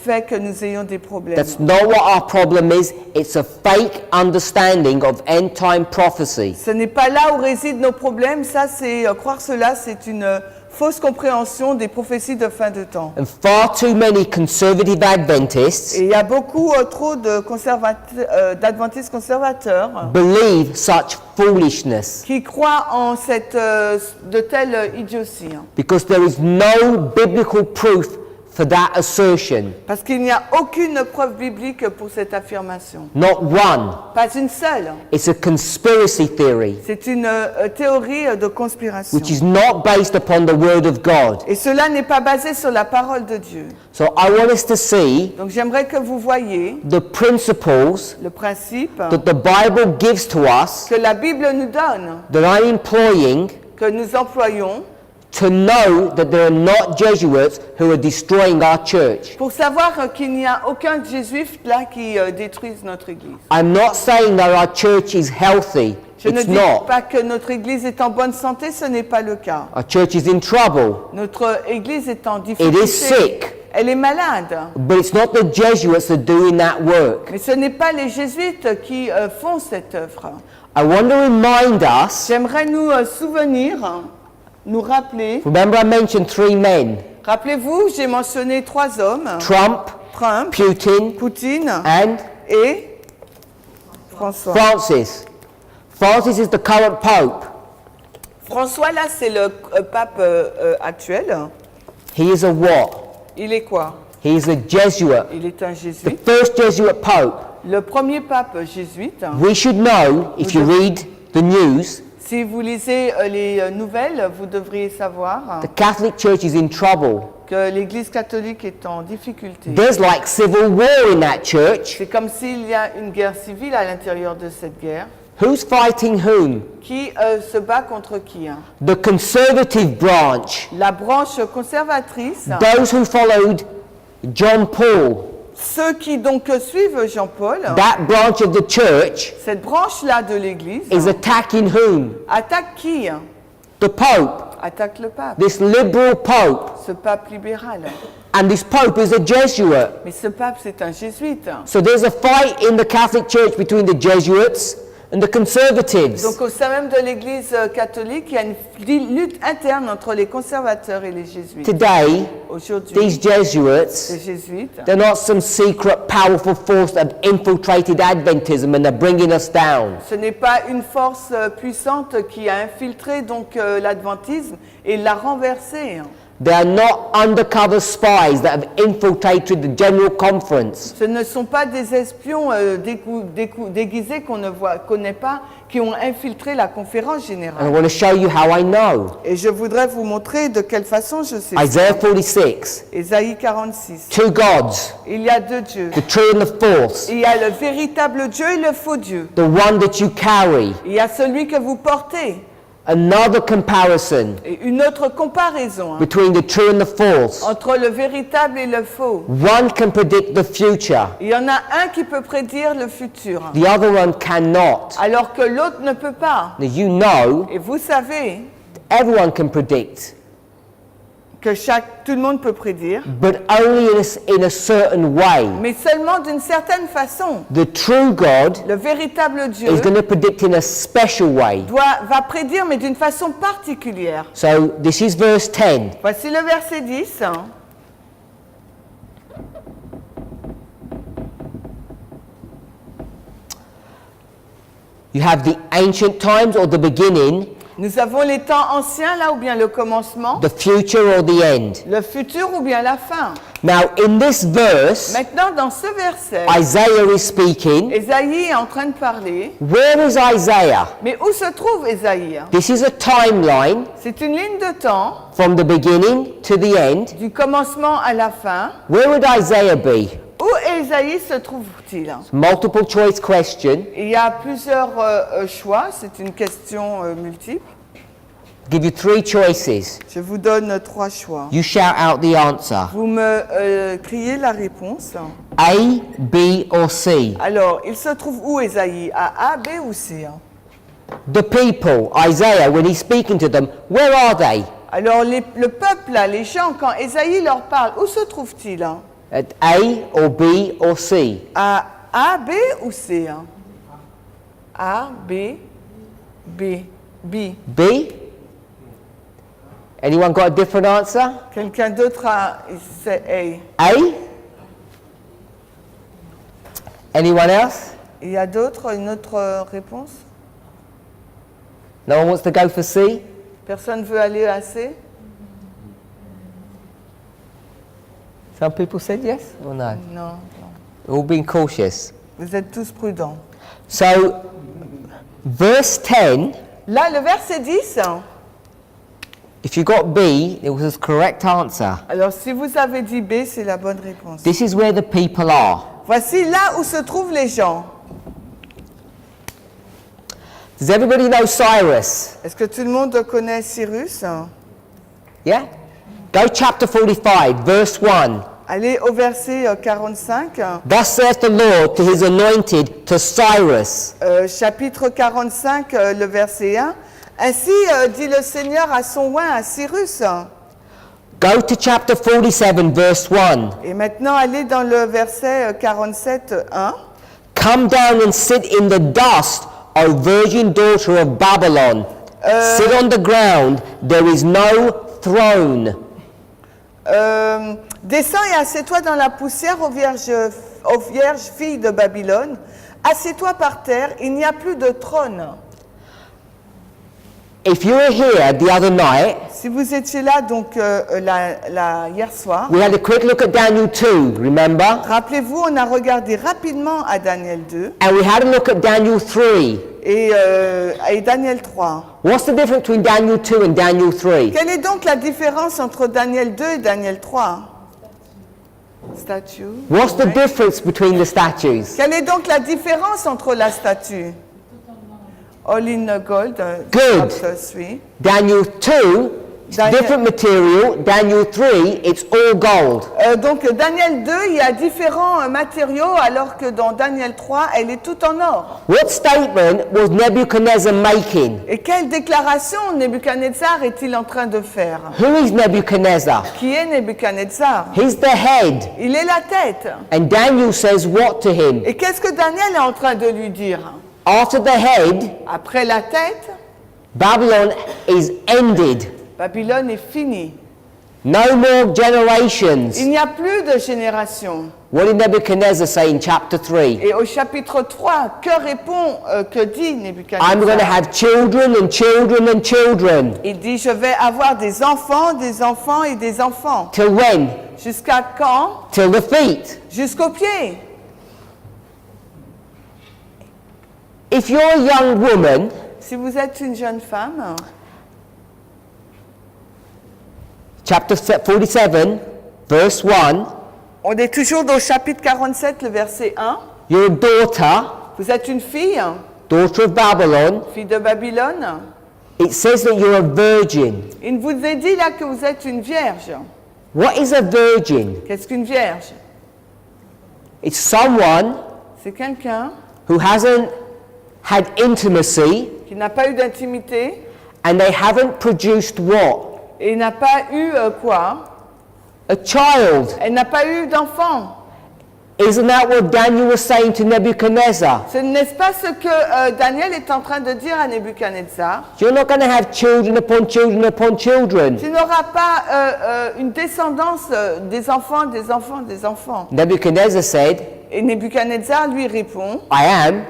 fait que nous ayons des problèmes.
That's not what our problem is. It's a fake understanding of end time prophecy.
Ce n'est pas là où résident nos problèmes. Ça, c'est croire cela, c'est une fausse compréhension des prophéties de fin de temps.
And far too many conservative Adventists
Et il y a beaucoup trop d'adventistes conservateurs
believe such foolishness
qui croient en de telles idioties.
because there is no biblical proof for that assertion.
Parce qu'il n'y a aucune preuve biblique pour cette affirmation.
Not one.
Pas une seule.
It's a conspiracy theory
C'est une théorie de conspiration.
which is not based upon the Word of God.
Et cela n'est pas basé sur la parole de Dieu.
So I want us to see
Donc j'aimerais que vous voyiez
the principles
le principe
that the Bible gives to us
que la Bible nous donne,
that I'm employing
que nous employons,
to know that there are not Jesuits who are destroying our church.
pour savoir qu'il n'y a aucun jésuite là qui détruise notre église.
I'm not saying that our church is healthy.
Je ne
It's
dis
not.
pas que notre église est en bonne santé, ce n'est pas le cas.
Our church is in trouble,
Notre église est en
It
difficulté.
is sick.
Elle est malade.
but it's not the Jesuits that are doing that work.
Mais ce n'est pas les jésuites qui font cette œuvre.
I want to remind us,
J'aimerais nous souvenir, nous rappeler.
remember I mentioned 3 men,
Rappelez-vous, j'ai mentionné 3 hommes.
Trump,
Trump,
Putin,
Poutine
and
et François.
Francis. Francis is the current Pope.
François, là, c'est le pape actuel.
He is a what?
Il est quoi?
He is a Jesuit.
Il est un
The
jésuite.
first Jesuit Pope.
Le premier pape jésuite.
We should know, if you read the news,
Si vous lisez les nouvelles, vous devriez savoir
the Catholic Church is in trouble.
que l'Église catholique est en difficulté.
There's like civil war in that church.
C'est comme s'il y a une guerre civile à l'intérieur de cette guerre.
Who's fighting whom?
Qui se bat contre qui?
The conservative branch.
La branche conservatrice,
Those who followed John Paul.
ceux qui donc suivent Jean-Paul,
That branch of the church
cette branche-là de l'Église,
is attacking whom?
attaque qui?
The Pope.
Attaque le pape,
This liberal Pope.
ce pape libéral.
And this Pope is a Jesuit.
Mais ce pape, c'est un jésuite.
So there's a fight in the Catholic Church between the Jesuits and the conservatives.
Donc au sein même de l'Église catholique, il y a une lutte interne entre les conservateurs et les jésuites.
Today,
Aujourd'hui,
these Jesuits,
les jésuites,
they're not some secret, powerful force that have infiltrated Adventism and they're bringing us down.
ce n'est pas une force puissante qui a infiltré donc l'adventisme et l'a renversé.
They are not undercover spies that have infiltrated the General Conference.
Ce ne sont pas des espions déguisés qu'on ne connaît pas, qui ont infiltré la conférence
And I
générale.
want to show you how I know.
Et je voudrais vous montrer de quelle façon je sais.
Isaiah 46,
Ésaïe 46.
two gods,
Il y a deux dieux.
the true and the false,
Il y a le véritable Dieu et le faux Dieu.
the one that you carry.
Il y a celui que vous portez.
Another comparison
Et une autre comparaison
between the true and the false.
entre le véritable et le faux.
One can predict the future,
Il y en a un qui peut prédire le futur,
the other one cannot.
alors que l'autre ne peut pas.
Now you know
Et vous savez
everyone can predict,
que tout le monde peut prédire,
but only in a certain way.
mais seulement d'une certaine façon.
The true God
Le véritable Dieu
is going to predict in a special way.
va prédire, mais d'une façon particulière.
So this is verse 10.
Voici le verset 10.
You have the ancient times or the beginning,
Nous avons les temps anciens, là, ou bien le commencement,
the future or the end.
le futur ou bien la fin.
Now in this verse,
Maintenant, dans ce verset,
Isaiah is speaking.
Ésaïe est en train de parler.
Where is Isaiah?
Mais où se trouve Ésaïe?
This is a timeline
C'est une ligne de temps,
from the beginning to the end.
du commencement à la fin.
Where would Isaiah be?
Où Ésaïe se trouve-t-il?
Multiple choice question.
Il y a plusieurs choix, c'est une question multiple.
Give you three choices.
Je vous donne trois choix.
You shout out the answer.
Vous me criez la réponse.
A, B or C.
Alors, il se trouve où Ésaïe? À A, B ou C?
The people, Isaiah, when he's speaking to them, where are they?
Alors, le peuple, là, les gens, quand Ésaïe leur parle, où se trouve-t-il?
At A or B or C?
À A, B ou C? A, B, B, B.
B? Anyone got a different answer?
Quelqu'un d'autre a... C'est A.
A? Anyone else?
Il y a d'autres, une autre réponse?
No one wants to go for C?
Personne veut aller à C?
Some people said yes or no?
Non.
All being cautious.
Vous êtes tous prudents.
So, verse 10,
Là, le verset 10,
if you got B, it was the correct answer.
alors si vous avez dit B, c'est la bonne réponse.
This is where the people are.
Voici là où se trouvent les gens.
Does everybody know Cyrus?
Est-ce que tout le monde connaît Cyrus?
Yeah? Go chapter 45, verse 1.
Allez au verset 45,
Thus saith the Lord to his anointed, to Cyrus.
chapitre 45, le verset 1. Ainsi dit le Seigneur à son oint, à Cyrus.
Go to chapter 47, verse 1.
Et maintenant, allez dans le verset 47, 1.
Come down and sit in the dust, O virgin daughter of Babylon. Sit on the ground, there is no throne.
Descends et assieds-toi dans la poussière, ô vierge fille de Babylone. Assieds-toi par terre, il n'y a plus de trône.
If you were here the other night,
Si vous étiez là donc hier soir,
we had a quick look at Daniel 2, remember?
rappelez-vous, on a regardé rapidement à Daniel 2
And we had a look at Daniel 3.
et Daniel 3.
What's the difference between Daniel 2 and Daniel 3?
Quelle est donc la différence entre Daniel 2 et Daniel 3? Statue.
What's the difference between the statues?
Quelle est donc la différence entre la statue? All in gold.
Good.
chapter 3.
Daniel 2, it's
Daniel-
different material. Daniel 3, it's all gold.
Donc Daniel 2, il y a différents matériaux, alors que dans Daniel 3, elle est toute en or.
What statement was Nebuchadnezzar making?
Et quelle déclaration Nebuchadnezzar est-il en train de faire?
Who is Nebuchadnezzar?
Qui est Nebuchadnezzar?
He's the head.
Il est la tête.
And Daniel says what to him?
Et qu'est-ce que Daniel est en train de lui dire?
After the head,
après la tête,
Babylon is ended.
Babylone est finie.
No more generations.
Il n'y a plus de génération.
What did Nebuchadnezzar say in chapter 3?
Et au chapitre 3, que dit
I'm going to
Nebuchadnezzar?
have children and children and children.
Il dit, je vais avoir des enfants et des enfants.
Till when?
Jusqu'à quand?
Till the feet.
Jusqu'aux pieds.
If you're a young woman,
Si vous êtes une jeune femme,
chapter 47, verse 1,
on est toujours dans le chapitre 47, le verset 1.
you're a daughter,
Vous êtes une fille,
daughter of Babylon.
fille de Babylone.
It says that you're a virgin.
Il vous est dit là que vous êtes une vierge.
What is a virgin?
Qu'est-ce qu'une vierge?
It's someone
C'est quelqu'un
who hasn't had intimacy
qui n'a pas eu d'intimité
and they haven't produced what?
et n'a pas eu quoi?
A child.
Elle n'a pas eu d'enfant.
Isn't that what Daniel was saying to Nebuchadnezzar?
Ce n'est pas ce que Daniel est en train de dire à Nebuchadnezzar.
You're not going to have children upon children upon children.
Tu n'auras pas une descendance des enfants, des enfants, des enfants.
Nebuchadnezzar said,
Et Nebuchadnezzar lui répond,
I am.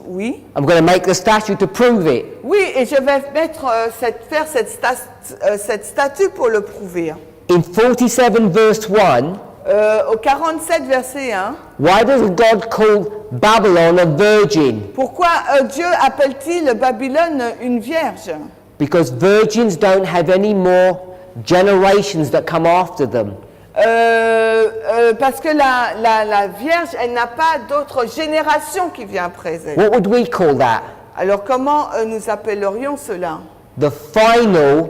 oui,
I'm going to make the statue to prove it.
oui, et je vais mettre, faire cette statue pour le prouver.
In 47 verse 1,
Au 47 verset 1,
why does God call Babylon a virgin?
pourquoi Dieu appelle-t-il Babylone une vierge?
Because virgins don't have any more generations that come after them.
Parce que la vierge, elle n'a pas d'autre génération qui vient après elle.
What would we call that?
Alors comment nous appellerions cela?
The final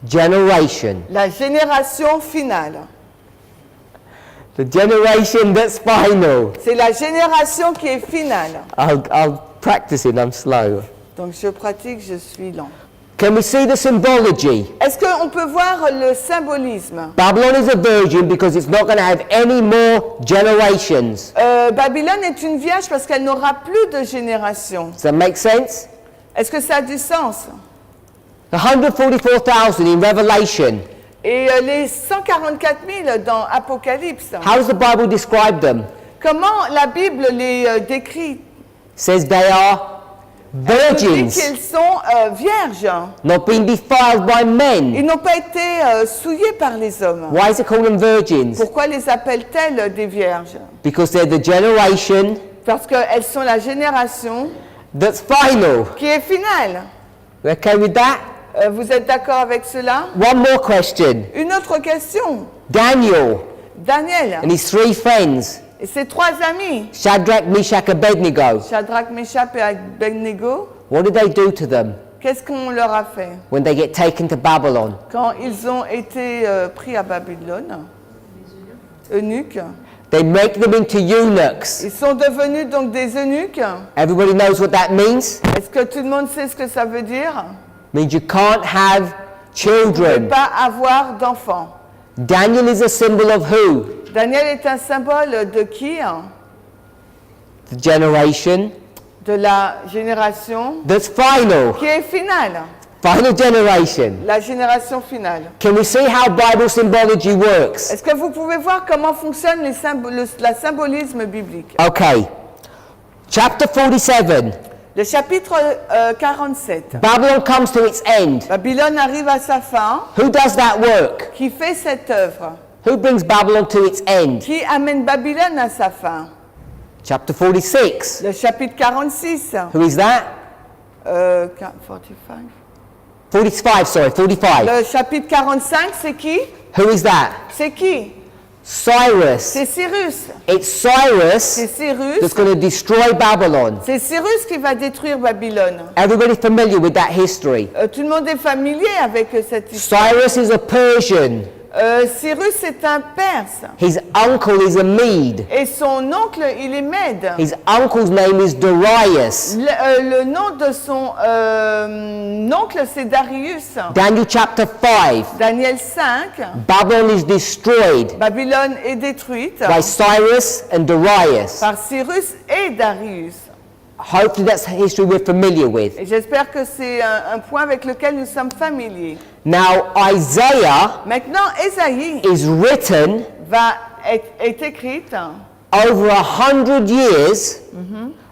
generation.
La génération finale.
The generation that's final.
C'est la génération qui est finale.
I'll practice it, I'm slow.
Donc je pratique, je suis lent.
Can we see the symbology?
Est-ce qu'on peut voir le symbolisme?
Babylon is a virgin because it's not going to have any more generations.
Babylone est une vierge parce qu'elle n'aura plus de génération.
Does that make sense?
Est-ce que ça a du sens?
144,000 in Revelation.
Et les 144 000 dans Apocalypse.
How does the Bible describe them?
Comment la Bible les décrit?
Says they are
Elle nous dit
virgins,
qu'ils sont vierges.
not being defiled by men.
Ils n'ont pas été souillés par les hommes.
Why is it called them virgins?
Pourquoi les appelle-t-elle des vierges?
Because they're the generation
Parce qu'elles sont la génération
that's final.
qui est finale.
You okay with that?
Vous êtes d'accord avec cela?
One more question.
Une autre question.
Daniel
Daniel
and his three friends,
et ses trois amis,
Shadrach, Meshach, Abednego,
Shadrach, Meshach et Abednego,
what did they do to them
qu'est-ce qu'on leur a fait
when they get taken to Babylon?
quand ils ont été pris à Babylone? Eunuques.
They make them into eunuchs.
Ils sont devenus donc des eunuques.
Everybody knows what that means?
Est-ce que tout le monde sait ce que ça veut dire?
Means you can't have
Ne
children.
pas avoir d'enfants.
Daniel is a symbol of who?
Daniel est un symbole de qui?
The generation
De la génération
that's final.
qui est finale.
Final generation.
La génération finale.
Can we see how Bible symbology works?
Est-ce que vous pouvez voir comment fonctionne la symbolisme biblique?
Okay. Chapter 47.
Le chapitre 47.
Babylon comes to its end.
Babylone arrive à sa fin.
Who does that work?
Qui fait cette œuvre?
Who brings Babylon to its end?
Qui amène Babylone à sa fin?
Chapter 46.
Le chapitre 46.
Who is that?
45.
45.
Le chapitre 45, c'est qui?
Who is that?
C'est qui?
Cyrus.
C'est Cyrus.
It's Cyrus
C'est Cyrus.
that's going to destroy Babylon.
C'est Cyrus qui va détruire Babylone.
Everybody familiar with that history?
Tout le monde est familier avec cette histoire.
Cyrus is a Persian.
Cyrus est un Perse
His uncle is a Mede.
et son oncle, il est Mède.
His uncle's name is Darius.
Le nom de son oncle, c'est Darius.
Daniel chapter 5.
Daniel 5,
Babylon is destroyed
Babylone est détruite
by Cyrus and Darius.
par Cyrus et Darius.
Hopefully that's history we're familiar with.
Et j'espère que c'est un point avec lequel nous sommes familiers.
Now Isaiah
Maintenant, Ésaïe
is written
est écrite
over 100 years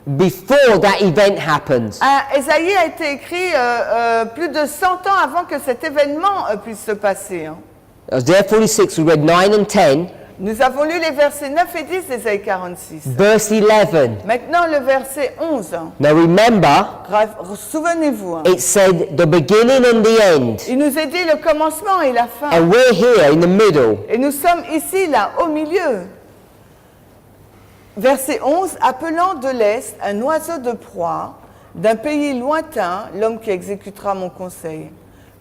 before that event happens.
Ésaïe a été écrit plus de 100 ans avant que cet événement puisse se passer.
Isaiah 46, we read 9 and 10.
Nous avons lu les versets 9 et 10 d'Ésaïe 46.
Verse 11.
Maintenant, le verset 11.
Now remember,
Souvenez-vous,
it said the beginning and the end.
il nous a dit le commencement et la fin.
And we're here in the middle.
Et nous sommes ici, là, au milieu. Verset 11. Appelant de l'Est un oiseau de proie, d'un pays lointain, l'homme qui exécutera mon conseil.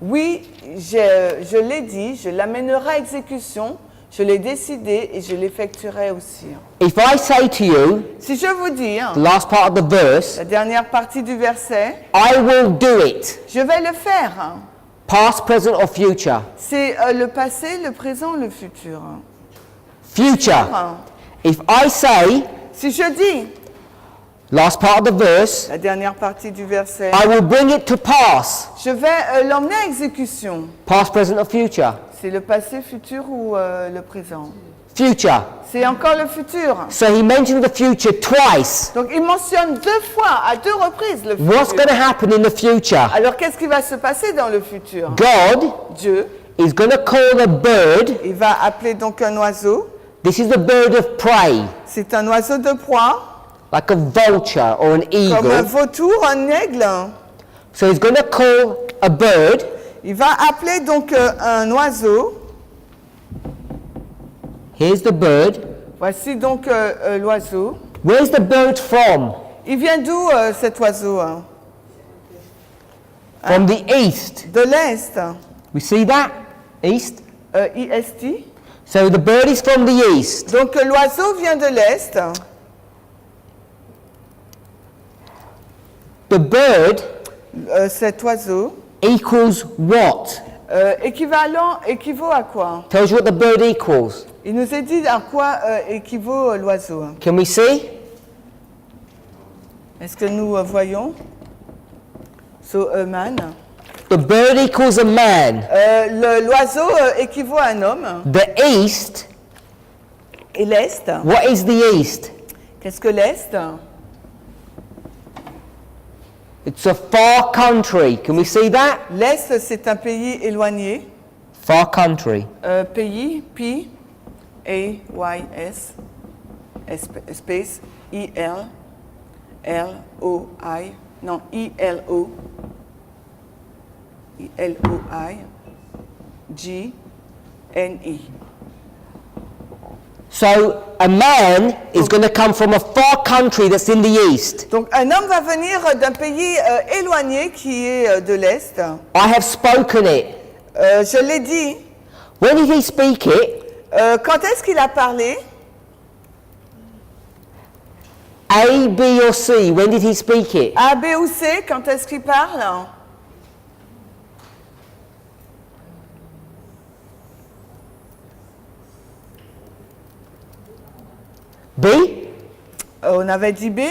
Oui, je l'ai dit, je l'amènerai à exécution, je l'ai décidé et je l'effectuerai aussi.
If I say to you,
Si je vous dis,
the last part of the verse,
la dernière partie du verset,
I will do it,
je vais le faire.
past, present or future.
C'est le passé, le présent, le futur.
Future. If I say,
Si je dis,
last part of the verse,
la dernière partie du verset,
I will bring it to pass,
je vais l'emmener à exécution.
past, present or future.
C'est le passé, futur ou le présent?
Future.
C'est encore le futur.
So he mentioned the future twice.
Donc il mentionne deux fois, à deux reprises, le
What's
futur.
going to happen in the future?
Alors qu'est-ce qui va se passer dans le futur?
God
Dieu,
is going to call a bird.
il va appeler donc un oiseau.
This is the bird of prey,
C'est un oiseau de proie,
like a vulture or an
comme un
eagle.
vautour, un aigle.
So he's going to call a bird.
Il va appeler donc un oiseau.
Here's the bird.
Voici donc l'oiseau.
Where's the bird from?
Il vient d'où cet oiseau?
From the east.
De l'Est.
We see that? East.
I-S-T.
So the bird is from the east.
Donc l'oiseau vient de l'Est.
The bird
Cet oiseau
equals what?
équivaut à quoi?
Tells you what the bird equals.
Il nous est dit à quoi équivaut l'oiseau.
Can we see?
Est-ce que nous voyons? So, a man.
The bird equals a man.
L'oiseau équivaut à un homme.
The east,
Et l'Est?
what is the east?
Qu'est-ce que l'Est?
It's a far country. Can we see that?
L'Est, c'est un pays éloigné.
Far country.
Pays, P, A-Y-S, space, I-L, L-O-I, non, I-L-O, I-L-O-I, G-N-E.
So a man is going to come from a far country that's in the east.
Donc un homme va venir d'un pays éloigné qui est de l'Est.
I have spoken it.
Je l'ai dit.
When did he speak it?
Quand est-ce qu'il a parlé?
A, B or C? When did he speak it?
A, B ou C, quand est-ce qu'il parle?
B?
On avait dit B?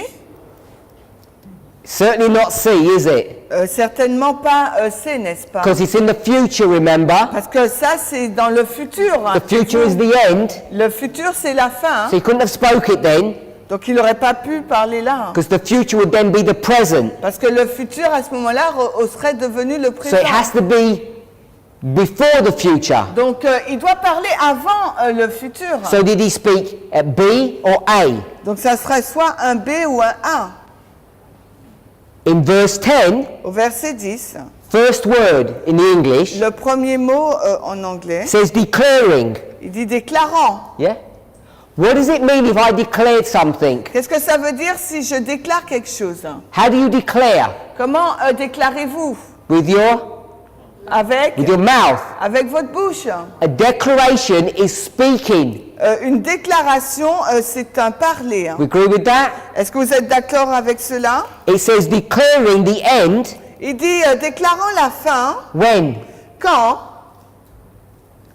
Certainly not C, is it?
Certainement pas C, n'est-ce pas?
Because it's in the future, remember?
Parce que ça, c'est dans le futur. hein.
The future is the end.
Le futur, c'est la fin.
So he couldn't have spoke it then,
Donc, il n'aurait pas pu parler là.
because the future would then be the present.
Parce que le futur, à ce moment-là, serait devenu le
So
présent.
it has to be before the future.
Donc, il doit parler avant le futur.
So did he speak at B or A?
Donc, ça serait soit un B ou un A.
In verse 10,
Au verset 10,
first word in the English
le premier mot en anglais,
says declaring.
il dit déclarant.
Yeah? What does it mean if I declared something?
Qu'est-ce que ça veut dire si je déclare quelque chose?
How do you declare?
Comment déclarez-vous?
With your
Avec,
with your mouth.
avec votre bouche.
A declaration is speaking.
Une déclaration, c'est un parler.
We agree with that?
Est-ce que vous êtes d'accord avec cela?
It says declaring the end.
Il dit déclarant la fin.
When?
Quand?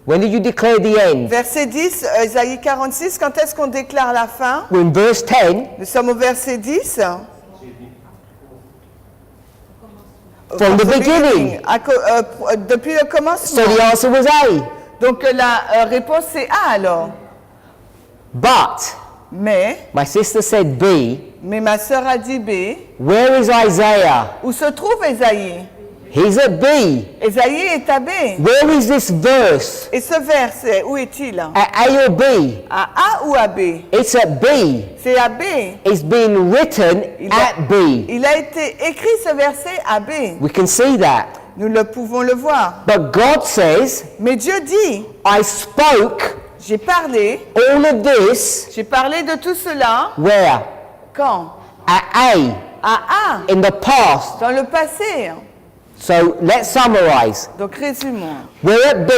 When did you declare the end?
Verset 10, Ésaïe 46, quand est-ce qu'on déclare la fin?
We're in verse 10.
Nous sommes au verset 10.
From the beginning.
Depuis le commencement.
So the answer was A.
Donc la réponse c'est A alors.
But,
Mais
my sister said B.
ma sœur a dit B.
Where is Isaiah?
Où se trouve Ésaïe?
He's at B.
Ésaïe est à B.
Where is this verse?
Et ce verset, où est-il?
At A or B?
À A ou à B?
It's at B.
C'est à B.
It's being written at B.
Il a été écrit ce verset à B.
We can see that.
Nous le pouvons le voir.
But God says,
Mais Dieu dit,
I spoke
j'ai parlé
all
de tout cela.
where?
Quand?
At A,
À A,
in the past.
dans le passé.
So let's summarize.
Donc résumons.
We're at B.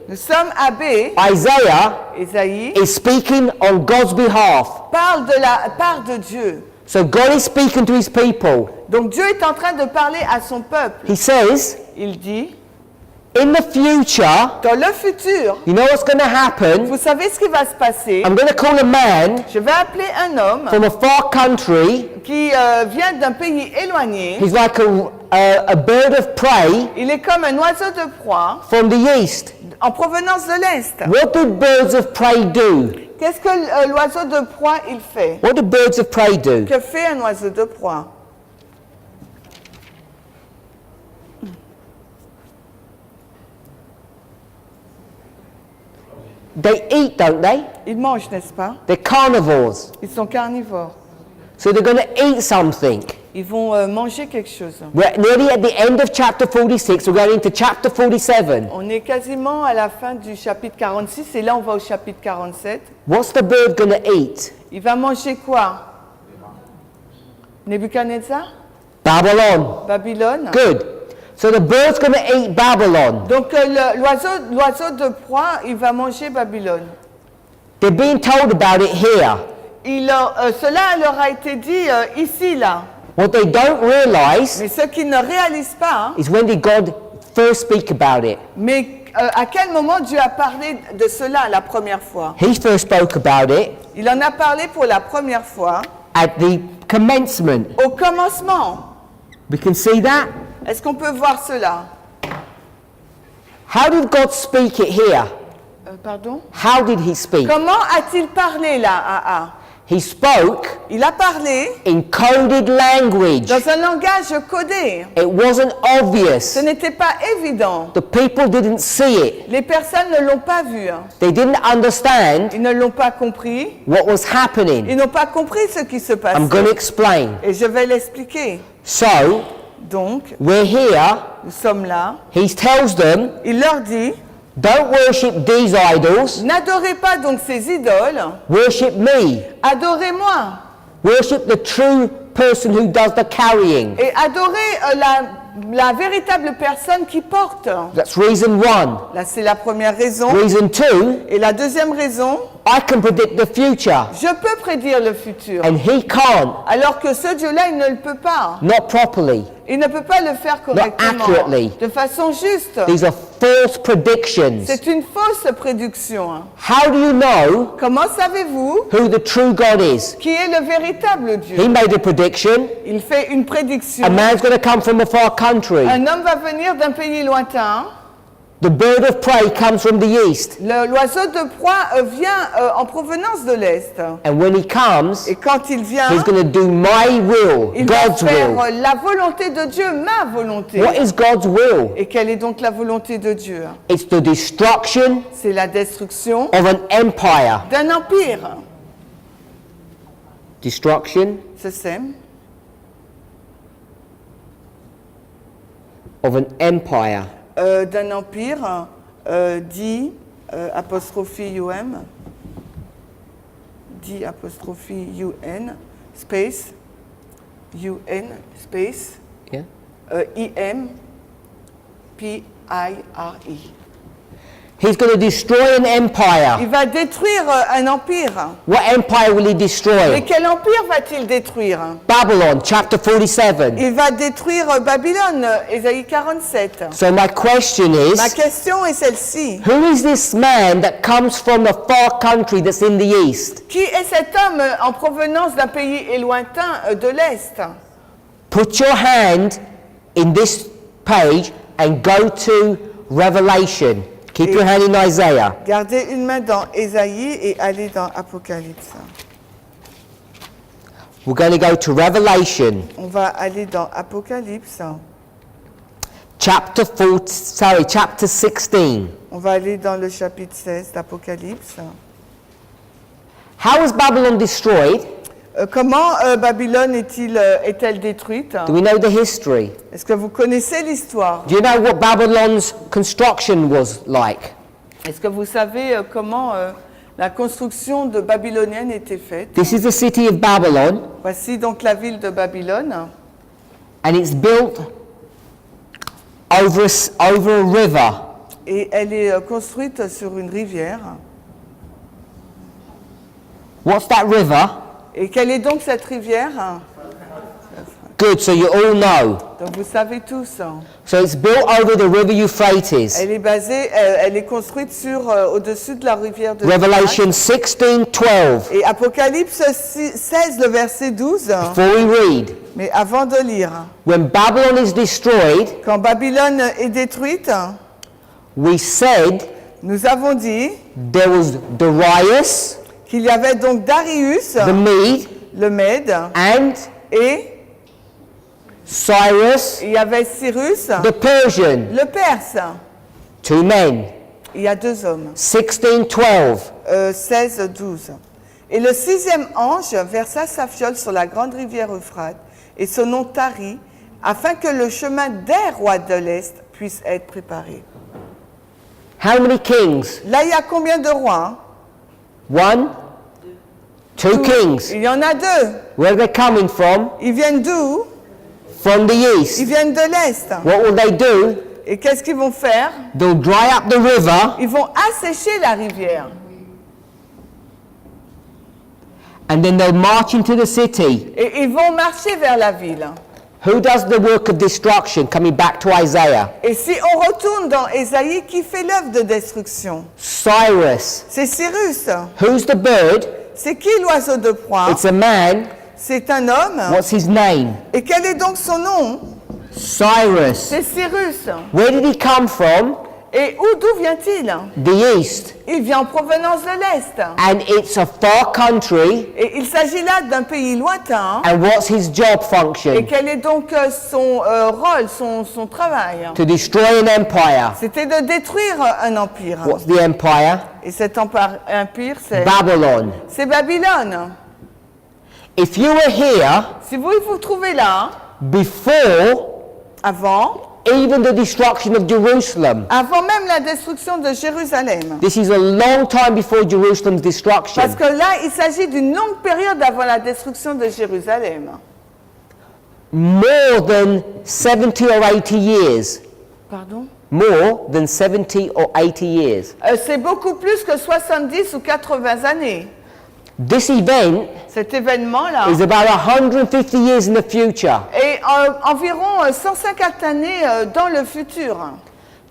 Nous sommes à B.
Isaiah
Ésaïe
is speaking on God's behalf.
parle de la part de Dieu.
So God is speaking to his people.
Donc Dieu est en train de parler à son peuple.
He says,
Il dit,
in the future,
dans le futur,
you know what's going to happen?
vous savez ce qui va se passer?
I'm going to call a man
Je vais appeler un homme
from a far country.
qui vient d'un pays éloigné.
He's like a bird of prey
Il est comme un oiseau de proie
from the east.
en provenance de l'Est.
What do birds of prey do?
Qu'est-ce que l'oiseau de proie il fait?
What do birds of prey do?
Que fait un oiseau de proie?
They eat, don't they?
Ils mangent, n'est-ce pas?
They're carnivores.
Ils sont carnivores.
So they're going to eat something.
Ils vont manger quelque chose.
We're nearly at the end of chapter 46. We're going into chapter 47.
On est quasiment à la fin du chapitre 46 et là on va au chapitre 47.
What's the bird going to eat?
Il va manger quoi? Nebuchadnezzar?
Babylon.
Babylone?
Good. So the bird's going to eat Babylon.
Donc l'oiseau de proie, il va manger Babylone.
They're being told about it here.
Cela leur a été dit ici, là.
What they don't realize
Mais ce qu'ils ne réalisent pas,
is when did God first speak about it?
mais à quel moment Dieu a parlé de cela la première fois?
He first spoke about it
Il en a parlé pour la première fois
at the commencement.
au commencement.
We can see that.
Est-ce qu'on peut voir cela?
How did God speak it here?
Pardon?
How did he speak?
Comment a-t-il parlé là à
He spoke
Il a parlé
in coded language.
dans un langage codé.
It wasn't obvious.
Ce n'était pas évident.
The people didn't see it.
Les personnes ne l'ont pas vu.
They didn't understand
Ils ne l'ont pas compris.
what was happening.
Ils n'ont pas compris ce qui se passait.
I'm going to explain.
Et je vais l'expliquer.
So,
Donc,
we're here.
nous sommes là.
He tells them,
Il leur dit,
don't worship these idols.
n'adorez pas donc ces idoles,
Worship me.
adorez-moi.
Worship the true person who does the carrying.
Et adorez la véritable personne qui porte.
That's reason one.
Là, c'est la première raison.
Reason two,
Et la deuxième raison,
I can predict the future.
je peux prédire le futur.
And he can't.
Alors que ce Dieu-là, il ne le peut pas.
Not properly.
Il ne peut pas le faire correctement.
accurately.
De façon juste.
These are false predictions.
C'est une fausse prédiction.
How do you know
Comment savez-vous
who the true God is?
qui est le véritable Dieu?
He made a prediction.
Il fait une prédiction.
A man's going to come from a far country.
Un homme va venir d'un pays lointain.
The bird of prey comes from the east.
L'oiseau de proie vient en provenance de l'Est.
And when he comes,
Et quand il vient,
he's going to do my will,
il va
God's
faire
will.
la volonté de Dieu, ma volonté.
What is God's will?
Et quelle est donc la volonté de Dieu?
It's the destruction
C'est la destruction
of an empire.
d'un empire.
Destruction
C'est ça.
of an empire.
D'un empire dit apostrophe UM, dit apostrophe UN, space, UN, space,
Yeah?
IM, P,
He's going to destroy an empire.
Il va détruire un empire.
What empire will he
Mais
destroy?
quel empire va-t-il détruire?
Babylon, chapter 47.
Il va détruire Babylone, Ésaïe 47.
So my question
Ma
is,
question est celle-ci.
who is this man that comes from a far country that's in the east?
Qui est cet homme en provenance d'un pays lointain de l'Est?
Put your hand in this page and go to Revelation. Keep your hand in Isaiah.
Gardez une main dans Ésaïe et allez dans Apocalypse.
We're going to go to Revelation,
On va aller dans Apocalypse.
chapter 16.
On va aller dans le chapitre 16 d'Apocalypse.
How was Babylon destroyed?
Comment Babylone est-elle détruite?
Do we know the history?
Est-ce que vous connaissez l'histoire?
Do you know what Babylon's construction was like?
Est-ce que vous savez comment la construction de babylonienne était faite?
This is the city of Babylon,
Voici donc la ville de Babylone.
and it's built over a river.
Et elle est construite sur une rivière.
What's that river?
Et quelle est donc cette rivière?
Good, so you all know.
Donc vous savez tous.
So it's built over the river Euphrates.
Elle est construite au-dessus de la rivière de
Revelation 16:12.
Et Apocalypse 16, le verset 12.
Before we read,
Mais avant de lire,
when Babylon is destroyed,
quand Babylone est détruite,
we said
nous avons dit
there was Darius,
qu'il y avait donc Darius,
the Mede,
le Mède,
and
et
Cyrus,
il y avait Cyrus,
the Persian.
le Perse.
2 men.
Il y a 2 hommes.
16:12.
16, 12. Et le 6e ange versa sa fiole sur la grande rivière Euphrate, et son nom tarit, afin que le chemin des rois de l'Est puisse être préparé.
How many kings?
Là, il y a combien de rois?
1, 2 kings.
Il y en a 2.
Where are they coming from?
Ils viennent d'où?
From the
Ils
east.
viennent de l'Est.
What will they do?
Et qu'est-ce qu'ils vont faire?
They'll dry up the river
Ils vont assécher la rivière.
and then they'll march into the city.
Et ils vont marcher vers la ville.
Who does the work of destruction? Coming back to Isaiah.
Et si on retourne dans Ésaïe, qui fait l'œuvre de destruction?
Cyrus.
C'est Cyrus.
Who's the bird?
C'est qui l'oiseau de proie?
It's a man.
C'est un homme.
What's his name?
Et quel est donc son nom?
Cyrus.
C'est Cyrus.
Where did he come from?
Et d'où vient-il?
The east.
Il vient en provenance de l'Est.
And it's a far country.
Et il s'agit là d'un pays lointain.
And what's his job
Et
function?
quel est donc son rôle, son travail?
To destroy an empire.
C'était de détruire un empire.
What's the empire?
Et cet empire,
Babylon.
c'est Babylone.
If you were here
Si vous vous trouvez là,
before
avant
even the destruction of Jerusalem,
même la destruction de Jérusalem.
this is a long time before Jerusalem's
Parce
destruction.
que là, il s'agit d'une longue période avant la destruction de Jérusalem.
More than 70 or 80 years.
Pardon?
More than 70 or 80 years.
C'est beaucoup plus que 70 ou 80 années.
This event
Cet événement-là
is about 150 years in the future.
est environ 150 années dans le futur.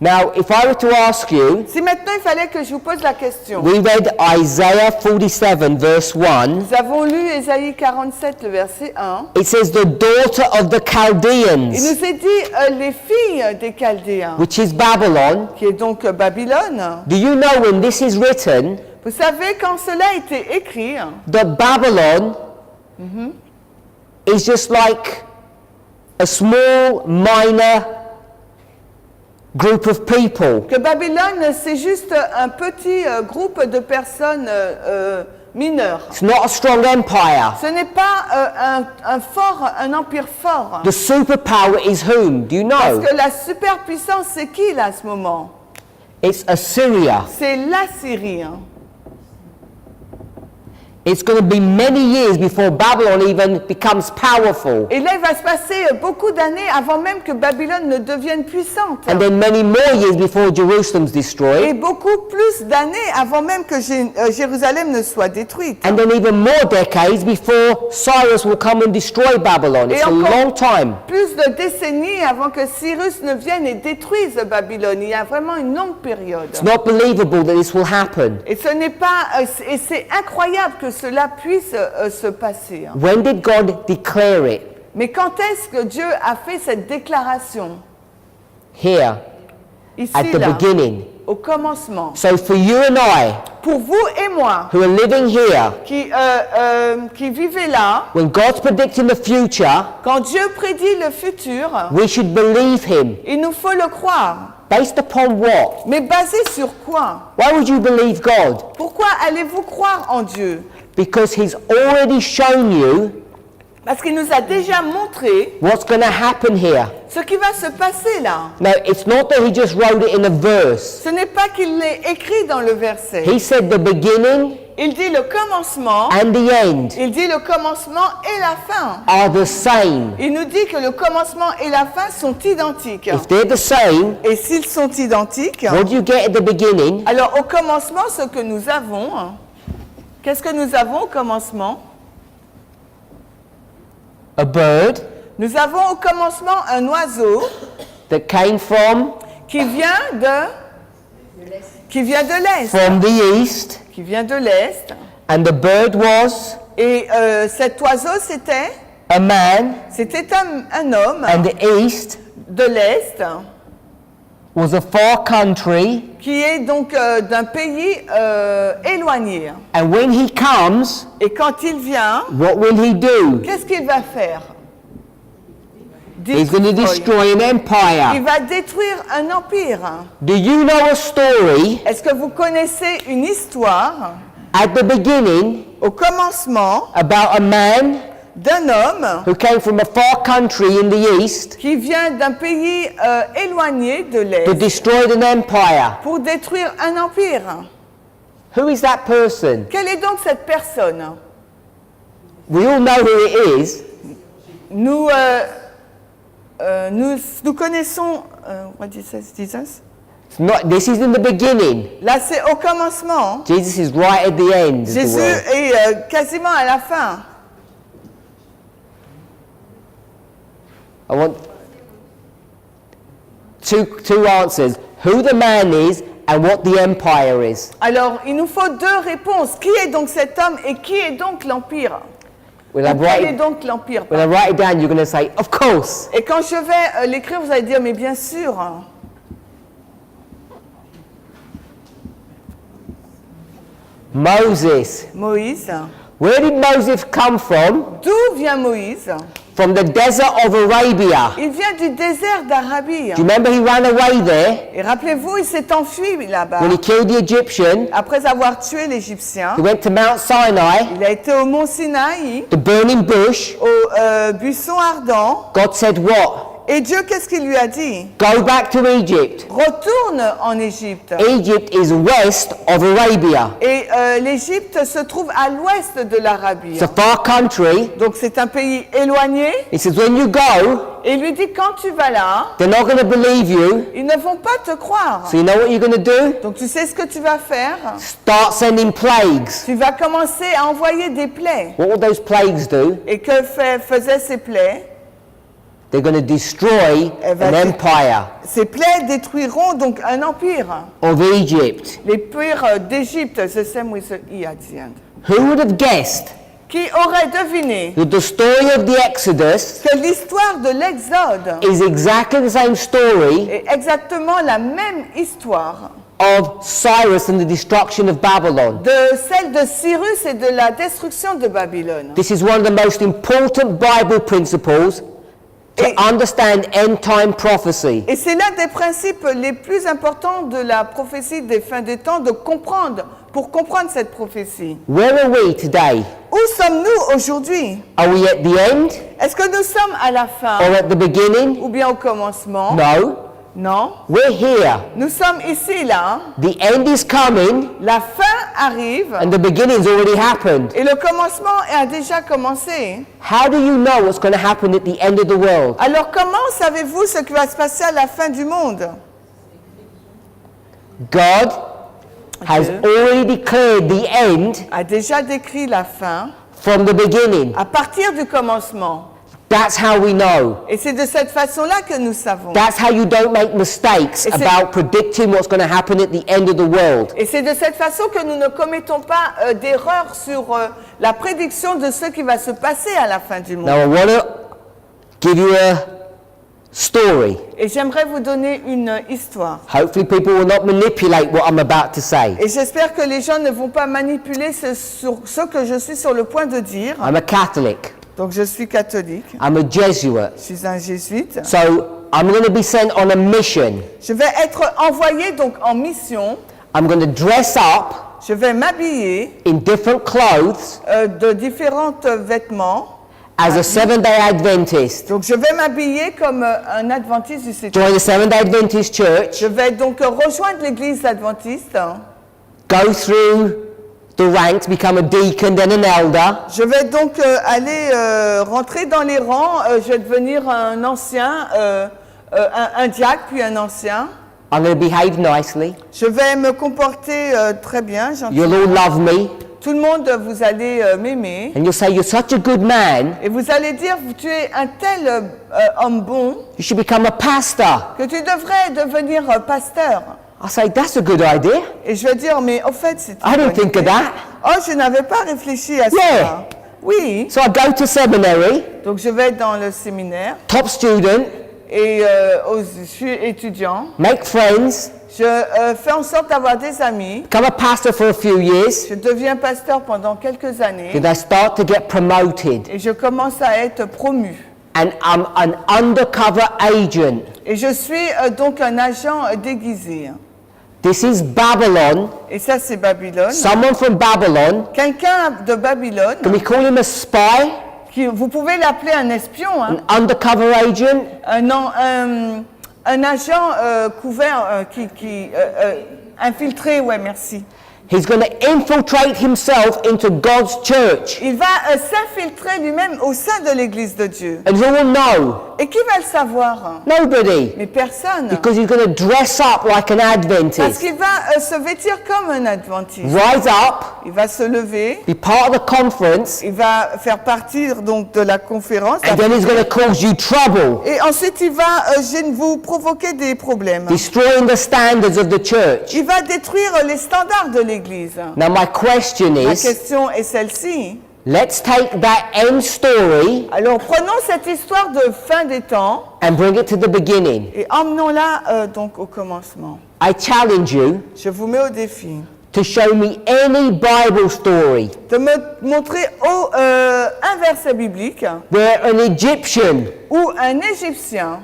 Now, if I were to ask you,
Si maintenant il fallait que je vous pose la question,
we read Isaiah 47 verse 1.
nous avons lu Ésaïe 47, le verset 1.
It says the daughter of the
Il
Chaldeans,
nous est dit les filles des Chaldéens,
which is Babylon.
qui est donc Babylone.
Do you know when this is written,
Vous savez, quand cela a été écrit,
that Babylon is just like a small, minor group of people.
que Babylone, c'est juste un petit groupe de personnes mineures.
It's not a strong empire.
Ce n'est pas un empire fort.
The superpower is whom? Do you
Parce
know?
que la superpuissance, c'est qui là à ce moment?
It's Assyria.
C'est la Syrie.
It's going to be many years before Babylon even becomes powerful.
Et là, il va se passer beaucoup d'années avant même que Babylone ne devienne puissante.
And then many more years before Jerusalem's
Et
destroyed.
beaucoup plus d'années avant même que Jérusalem ne soit détruite.
And then even more decades before Cyrus will come and destroy Babylon. It's
Et
a
encore
long time.
plus de décennies avant que Cyrus ne vienne et détruise Babylone. Il y a vraiment une longue période.
It's not believable that this will happen.
Et ce n'est pas, et c'est incroyable que cela puisse se passer.
When did God declare it?
Mais quand est-ce que Dieu a fait cette déclaration?
Here,
Ici,
at the
là,
beginning.
au commencement.
So for you and I,
Pour vous et moi,
who are living here,
qui vivez là,
when God's predicting the future,
quand Dieu prédit le futur,
we should believe Him.
il nous faut le croire.
Based upon what?
Mais basé sur quoi?
Why would you believe God?
Pourquoi allez-vous croire en Dieu?
Because He's already shown you
Parce qu'il nous a déjà montré
what's going to happen here.
ce qui va se passer là.
No, it's not that He just wrote it in a verse.
Ce n'est pas qu'il l'ait écrit dans le verset.
He said the beginning
Il dit le commencement,
and the end
il dit le commencement et la fin.
are the same.
Il nous dit que le commencement et la fin sont identiques.
If they're the same,
Et s'ils sont identiques,
what do you get at the beginning?
alors au commencement, ce que nous avons, qu'est-ce que nous avons au commencement?
A bird
Nous avons au commencement un oiseau
that came from
qui vient de l'Est.
from the east,
Qui vient de l'Est.
and the bird was
Et cet oiseau, c'était
a man,
un homme
and the east
de l'Est
was a far country.
qui est donc d'un pays éloigné.
And when he comes,
Et quand il vient,
what will he do?
qu'est-ce qu'il va faire?
He's going to destroy an
Il
empire.
va détruire un empire.
Do you know a story
Est-ce que vous connaissez une histoire
at the beginning
au commencement
about a man
d'un homme
who came from a far country in the east
qui vient d'un pays éloigné de
to
l'Est
destroy an empire?
pour détruire un empire?
Who is that person?
Quelle est donc cette personne?
We all know who it is.
Nous connaissons... what did it say, Jesus?
It's not, this is in the beginning.
Là, c'est au commencement.
Jesus is right at the end of the
Jésus
world.
est quasiment à la fin.
I want two answers. Who the man is and what the empire is.
Alors, il nous faut deux réponses. Qui est donc cet homme et qui est donc l'empire?
When I
Quel est
write,
donc l'empire?
when I write it down, you're going to say, of course.
Et quand je vais l'écrire, vous allez dire, mais bien sûr.
Moses.
Moïse.
Where did Moses come from?
D'où vient Moïse?
From the desert of Arabia.
Il vient du désert d'Arabie.
Do you remember he ran away there
Et rappelez-vous, il s'est enfui là-bas.
when he killed the Egyptian?
Après avoir tué l'Égyptien,
He went to Mount Sinai,
il a été au mont Sinaï,
the burning bush.
au buisson ardent.
God said what?
Et Dieu, qu'est-ce qu'il lui a dit?
Go back to Egypt.
Retourne en Égypte.
Egypt is west of Arabia.
Et l'Égypte se trouve à l'ouest de l'Arabie.
It's a far country.
Donc c'est un pays éloigné.
He says, when you go,
Et il lui dit, quand tu vas là,
they're not going to believe you.
ils ne vont pas te croire.
So you know what you're going to do?
Donc tu sais ce que tu vas faire?
Start sending plagues.
Tu vas commencer à envoyer des plaies.
What will those plagues do?
Et que faisaient ces plaies?
They're going to destroy
Elle va
an
dé-
empire
Ces plaies détruiront donc un empire.
of Egypt.
Les pires d'Égypte, the same with the E at the end.
Who would have guessed
Qui aurait deviné
that the story of the Exodus
que l'histoire de l'Exode
is exactly the same story
est exactement la même histoire
of Cyrus and the destruction of Babylon?
de celle de Cyrus et de la destruction de Babylone.
This is one of the most important Bible principles to
Et-
understand end-time prophecy.
Et c'est l'un des principes les plus importants de la prophétie des fins des temps, pour comprendre cette prophétie.
Where are we today?
Où sommes-nous aujourd'hui?
Are we at the end
Est-ce que nous sommes à la fin
or at the beginning?
ou bien au commencement?
No.
Non.
We're here.
Nous sommes ici, là.
The end is coming,
La fin arrive
and the beginning's already happened.
et le commencement a déjà commencé.
How do you know what's going to happen at the end of the world?
Alors comment savez-vous ce qui va se passer à la fin du monde?
God has
Dieu
already declared the end
a déjà décrit la fin
from the beginning.
à partir du commencement.
That's how we know.
Et c'est de cette façon-là que nous savons.
That's how you don't make mistakes
Et c'est-
about predicting what's going to happen at the end of the world.
Et c'est de cette façon que nous ne commettons pas d'erreur sur la prédiction de ce qui va se passer à la fin du monde.
Now I want to give you a story.
Et j'aimerais vous donner une histoire.
Hopefully people will not manipulate what I'm about to say.
Et j'espère que les gens ne vont pas manipuler sur ce que je suis sur le point de dire.
I'm a Catholic.
Donc je suis catholique,
I'm a Jesuit.
je suis un jésuite.
So I'm going to be sent on a mission.
Je vais être envoyé donc en mission.
I'm going to dress up
Je vais m'habiller
in different clothes
de différents vêtements.
as a Seventh-day Adventist.
Donc je vais m'habiller comme un adventiste du septième.
Join the Seventh-day Adventist Church.
Je vais donc rejoindre l'église adventiste.
Go through the ranks, become a deacon, then an elder.
Je vais donc aller rentrer dans les rangs. Je vais devenir un ancien, un diacre, puis un ancien.
I'm going to behave nicely.
Je vais me comporter très bien,
You'll
gentiment.
all love me.
Tout le monde, vous allez m'aimer.
And you'll say, you're such a good man.
Et vous allez dire, tu es un tel homme bon
You should become a pastor.
que tu devrais devenir pasteur.
I say, that's a good idea.
Et je vais dire, mais au fait, c'est
I didn't think of that.
Oh, je n'avais pas réfléchi à ça.
Yeah.
Oui.
So I go to seminary,
Donc je vais dans le séminaire
top student,
et je suis étudiant.
make friends,
Je fais en sorte d'avoir des amis.
become a pastor for a few years,
Je deviens pasteur pendant quelques années
then I start to get promoted.
et je commence à être promu.
And I'm an undercover agent.
Et je suis donc un agent déguisé.
This is Babylon.
Et ça, c'est Babylone.
Someone from Babylon.
Quelqu'un de Babylone,
Can we call him a spy?
vous pouvez l'appeler un espion, hein,
An undercover agent?
un agent couvert, infiltré, ouais, merci.
He's going to infiltrate himself into God's church.
Il va s'infiltrer lui-même au sein de l'Église de Dieu.
And who will know?
Et qui va le savoir?
Nobody.
Mais personne.
Because he's going to dress up like an
Parce
Adventist.
qu'il va se vêtir comme un adventiste.
Rise up,
Il va se lever,
be part of the conference,
il va faire partie donc de la conférence.
and then he's going to cause you trouble,
Et ensuite, il va vous provoquer des problèmes.
destroying the standards of the church.
Il va détruire les standards de l'Église.
Now my question
La
is,
question est celle-ci.
let's take that end story
Alors, prenons cette histoire de fin des temps
and bring it to the beginning.
et emmenons-la donc au commencement.
I challenge you
Je vous mets au défi
to show me any Bible story
de me montrer un verset biblique
where an Egyptian
où un Égyptien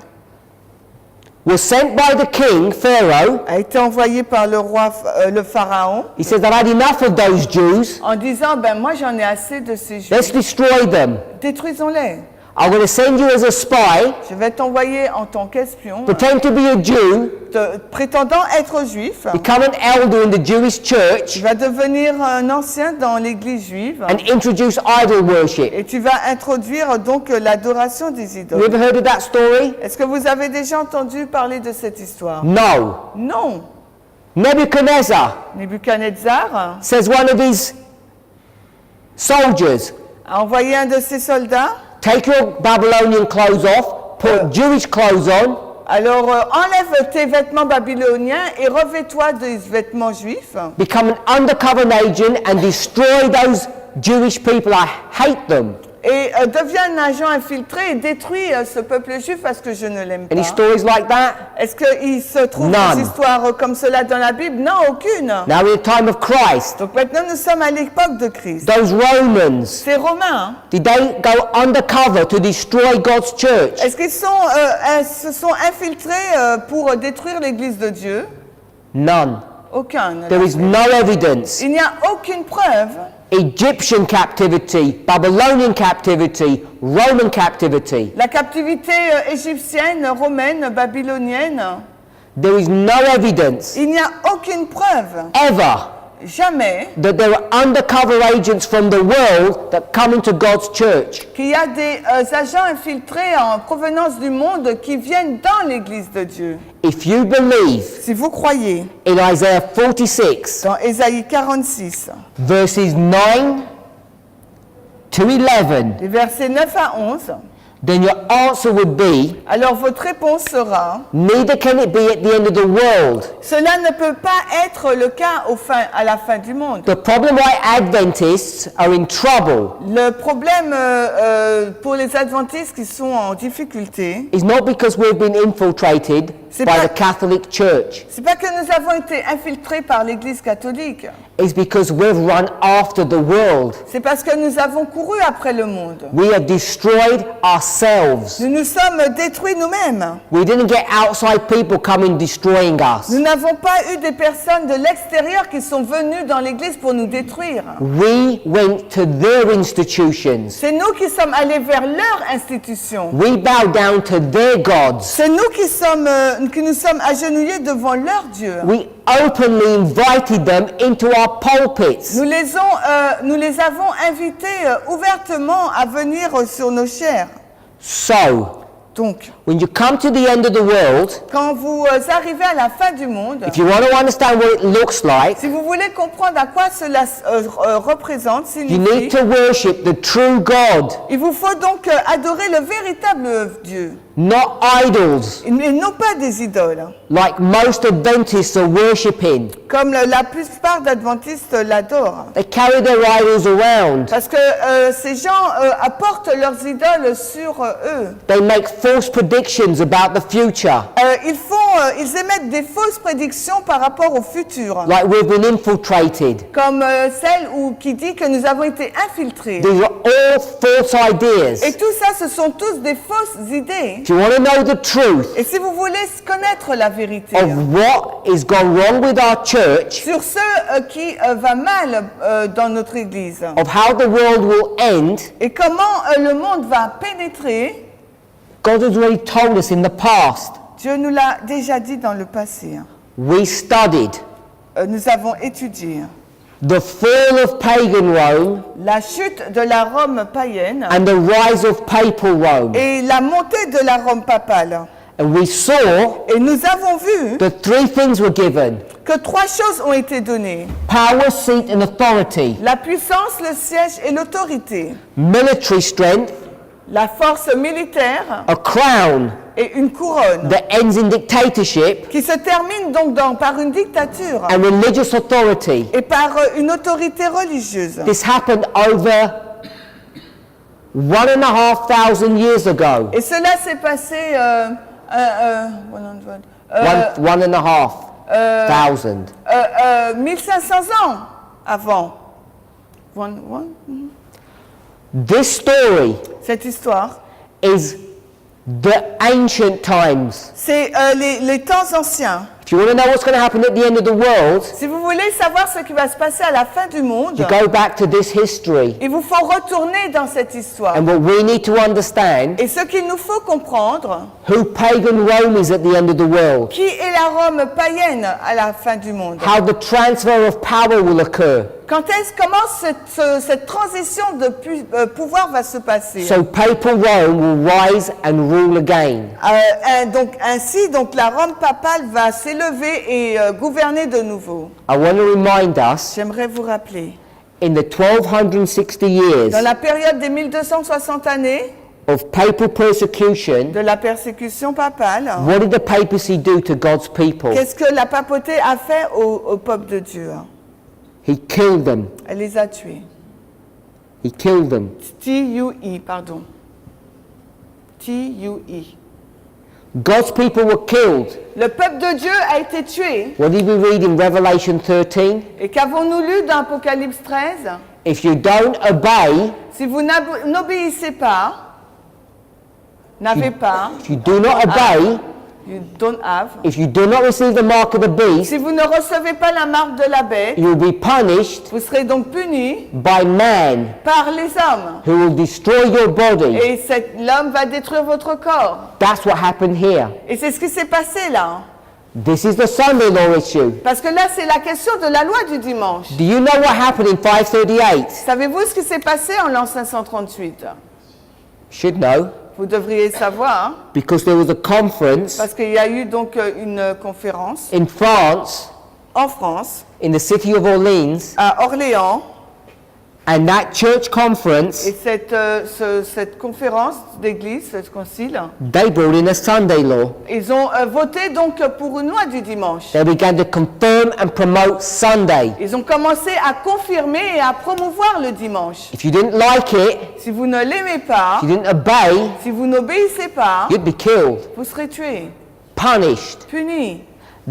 was sent by the king, Pharaoh.
a été envoyé par le roi, le pharaon,
He says, I've had enough of those Jews.
en disant, ben moi j'en ai assez de ces
Let's
Juifs,
destroy them.
détruisons-les.
I'm going to send you as a spy,
Je vais t'envoyer en tant qu'espion,
pretend to be a Jew,
prétendant être juif.
become an elder in the Jewish
Tu
church,
vas devenir un ancien dans l'église juive
and introduce idol worship.
et tu vas introduire donc l'adoration des
You
idoles.
ever heard of that story?
Est-ce que vous avez déjà entendu parler de cette histoire?
No.
Non.
Nebuchadnezzar
Nebuchadnezzar
says one of his soldiers,
a envoyé un de ses soldats.
take your Babylonian clothes off, put Jewish clothes on,
Alors enlève tes vêtements babyloniens et revêt-toi des vêtements juifs.
become an undercover agent and destroy those Jewish people. I hate them.
Et deviens un agent infiltré et détruis ce peuple juif parce que je ne l'aime pas.
Any stories like that?
Est-ce qu'il se trouve
None.
des histoires comme cela dans la Bible? Non, aucune.
Now in the time of Christ,
Donc maintenant nous sommes à l'époque de Christ.
those Romans,
Ces Romains, hein,
did they go undercover to destroy God's church?
est-ce qu'ils se sont infiltrés pour détruire l'Église de Dieu?
None.
Aucun.
There is no evidence.
Il n'y a aucune preuve.
Egyptian captivity, Babylonian captivity, Roman captivity.
La captivité égyptienne, romaine, babylonienne,
There is no evidence
Il n'y a aucune preuve,
ever
jamais,
that there are undercover agents from the world that come into God's church.
qu'il y a des agents infiltrés en provenance du monde qui viennent dans l'Église de Dieu.
If you believe
Si vous croyez
in Isaiah 46,
dans Ésaïe 46,
verses 9 to 11,
les versets 9 à 11,
then your answer would be,
alors votre réponse sera
neither can it be at the end of the world.
cela ne peut pas être le cas à la fin du monde.
The problem why Adventists are in trouble
Le problème pour les adventistes qui sont en difficulté,
is not because we've been infiltrated
C'est
by
pas-
the Catholic Church.
c'est pas que nous avons été infiltrés par l'Église catholique,
It's because we've run after the world.
c'est parce que nous avons couru après le monde.
We have destroyed ourselves.
Nous nous sommes détruits nous-mêmes.
We didn't get outside people coming destroying us.
Nous n'avons pas eu des personnes de l'extérieur qui sont venues dans l'Église pour nous détruire.
We went to their institutions.
C'est nous qui sommes allés vers leur institution.
We bowed down to their gods.
C'est nous qui nous sommes agenouillés devant leur Dieu.
We openly invited them into our pulpits.
Nous les avons invités ouvertement à venir sur nos chairs.
So,
Donc,
when you come to the end of the world,
quand vous arrivez à la fin du monde,
if you want to understand what it looks like,
si vous voulez comprendre à quoi cela représente,
you
signifie,
need to worship the true God,
il vous faut donc adorer le véritable Dieu,
not idols,
et non pas des idoles,
like most Adventists are worshipping.
comme la plupart d'adventistes l'adorent.
They carry their idols around.
Parce que ces gens apportent leurs idoles sur eux.
They make false predictions about the future,
Ils émettent des fausses prédictions par rapport au futur,
like we've been infiltrated.
comme celle qui dit que nous avons été infiltrés.
These are all false ideas.
Et tout ça, ce sont tous des fausses idées.
If you want to know the truth
Et si vous voulez connaître la vérité
of what is gone wrong with our church,
sur ce qui va mal dans notre Église,
of how the world will end,
et comment le monde va pénétrer,
God has already told us in the past.
Dieu nous l'a déjà dit dans le passé.
We studied
Nous avons étudié
the fall of pagan Rome
la chute de la Rome païenne
and the rise of papal Rome.
et la montée de la Rome papale.
And we saw
Et nous avons vu
that three things were given:
que trois choses ont été données.
power, seat, and authority.
La puissance, le siège et l'autorité.
Military strength,
La force militaire
a crown
et une couronne
that ends in dictatorship,
qui se termine donc par une dictature
and religious authority.
et par une autorité religieuse.
This happened over 1,500 years ago.
Et cela s'est passé 1500 ans avant.
This story
Cette histoire,
is the ancient times.
c'est les temps anciens.
If you want to know what's going to happen at the end of the world,
Si vous voulez savoir ce qui va se passer à la fin du monde,
you go back to this history.
il vous faut retourner dans cette histoire.
And what we need to understand,
Et ce qu'il nous faut comprendre,
who pagan Rome is at the end of the world,
qui est la Rome païenne à la fin du monde.
how the transfer of power will occur.
Comment cette transition de pouvoir va se passer.
So papal Rome will rise and rule again.
Ainsi, la Rome papale va s'élever et gouverner de nouveau.
I want to remind us,
J'aimerais vous rappeler,
in the 1260 years
dans la période des 1260 années
of papal persecution,
de la persécution papale,
what did the papacy do to God's people?
qu'est-ce que la papauté a fait au peuple de Dieu?
He killed them.
Elle les a tués.
He killed them.
T-U-I, pardon. T-U-I.
God's people were killed.
Le peuple de Dieu a été tué.
What did we read in Revelation 13?
Et qu'avons-nous lu dans Apocalypse 13?
If you don't obey,
Si vous n'obéissez pas, n'avez pas,
if you do not obey,
you don't have,
if you do not receive the mark of the beast,
si vous ne recevez pas la marque de la bête,
you will be punished
vous serez donc punis
by man
par les hommes.
who will destroy your body.
Et l'homme va détruire votre corps.
That's what happened here.
Et c'est ce qui s'est passé là.
This is the Sunday law issue.
Parce que là, c'est la question de la loi du dimanche.
Do you know what happened in 538?
Savez-vous ce qui s'est passé en l'an 538?
Should know.
Vous devriez savoir, hein,
Because there was a conference
parce qu'il y a eu donc une conférence
in France,
en France,
in the city of Orleans,
à Orléans,
and that church conference,
et cette conférence d'église, ce concile,
they brought in a Sunday law.
ils ont voté donc pour une loi du dimanche.
They began to confirm and promote Sunday.
Ils ont commencé à confirmer et à promouvoir le dimanche.
If you didn't like it,
Si vous ne l'aimez pas,
if you didn't obey,
si vous n'obéissez pas,
you'd be killed,
vous serez tué,
punished.
puni.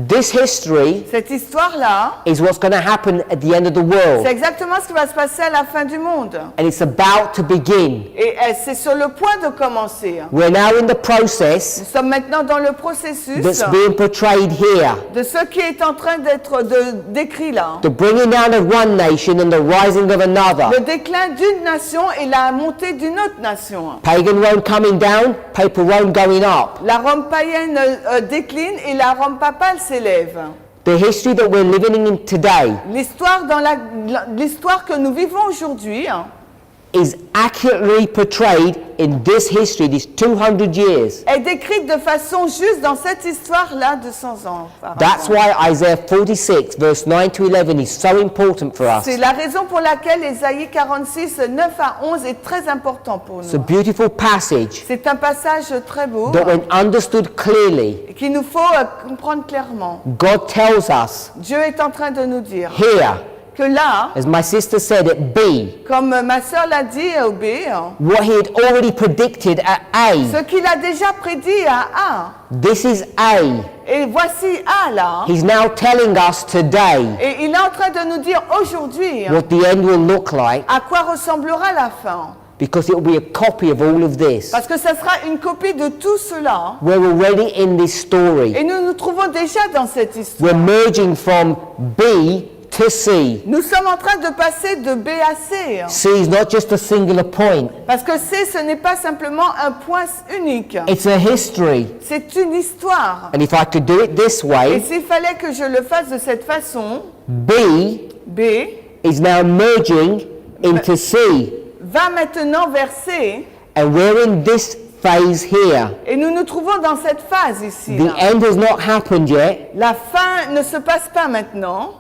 This history
Cette histoire-là,
is what's going to happen at the end of the world.
c'est exactement ce qui va se passer à la fin du monde.
And it's about to begin.
Et c'est sur le point de commencer.
We're now in the
Nous
process
sommes maintenant dans le processus
that's being portrayed here.
de ce qui est en train d'être décrit là.
The bringing down of one nation and the rising of another.
Le déclin d'une nation et la montée d'une autre nation.
Pagan Rome coming down, papal Rome going up.
La Rome païenne décline et la Rome papale s'élève.
The history that we're living in today
L'histoire que nous vivons aujourd'hui
is accurately portrayed in this history, these 200 years.
est décrite de façon juste dans cette histoire-là de 100 ans.
That's why Isaiah 46, verse 9 to 11 is so important for us.
C'est la raison pour laquelle Ésaïe 46, 9 à 11 est très important pour
It's a
nous.
beautiful passage
C'est un passage très beau
that when understood clearly,
et qu'il nous faut comprendre clairement.
God tells us
Dieu est en train de nous dire
here,
que là,
as my sister said at B,
comme ma sœur l'a dit au B,
what he had already predicted at A.
ce qu'il a déjà prédit à A,
This is A.
et voici A là,
He's now telling us today
et il est en train de nous dire aujourd'hui
what the end will look like,
à quoi ressemblera la fin.
because it will be a copy of all of this.
Parce que ça sera une copie de tout cela.
We're already in this story.
Et nous nous trouvons déjà dans cette histoire.
We're merging from B to C.
Nous sommes en train de passer de B à C.
C is not just a singular point.
Parce que C, ce n'est pas simplement un point unique.
It's a history.
C'est une histoire.
And if I could do it this
Et
way,
s'il fallait que je le fasse de cette façon,
B
B
is now merging into C.
va maintenant vers C.
And we're in this phase here.
Et nous nous trouvons dans cette phase ici.
The end has not happened yet.
La fin ne se passe pas maintenant.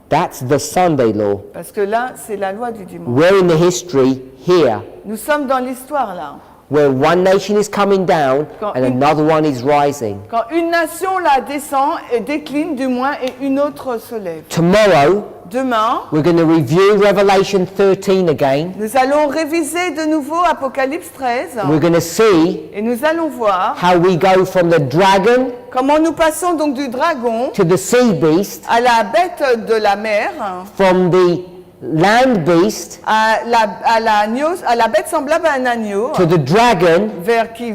That's the Sunday law.
Parce que là, c'est la loi du dimanche.
We're in the history here,
Nous sommes dans l'histoire là.
where one nation is coming down
Quand
and
une-
another one is rising.
Quand une nation là descend et décline du moins et une autre se lève.
Tomorrow,
Demain,
we're going to review Revelation 13 again.
nous allons réviser de nouveau Apocalypse 13
We're going to see
et nous allons voir
how we go from the dragon
comment nous passons donc du dragon
to the sea beast,
à la bête de la mer,
from the land beast
à la bête semblable à un agneau,
to the dragon
vers qui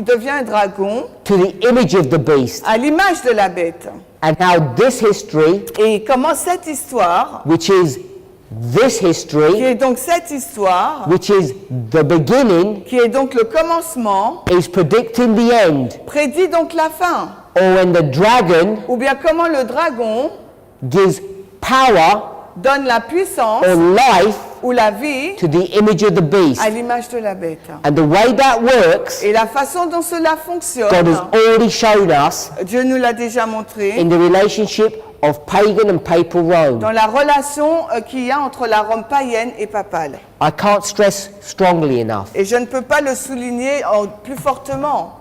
devient un dragon,
to the image of the beast.
à l'image de la bête.
And how this history,
Et comment cette histoire,
which is this
qui
history,
est donc cette histoire,
which is the beginning,
qui est donc le commencement,
is predicting the end.
prédit donc la fin.
Or when the dragon
Ou bien comment le dragon
gives power
donne la puissance
or life
ou la vie
to the image of the beast.
à l'image de la bête.
And the way that works,
Et la façon dont cela
God
fonctionne,
has already shown us
Dieu nous l'a déjà montré
in the relationship of pagan and papal Rome.
dans la relation qu'il y a entre la Rome païenne et papale.
I can't stress strongly enough.
Et je ne peux pas le souligner plus fortement.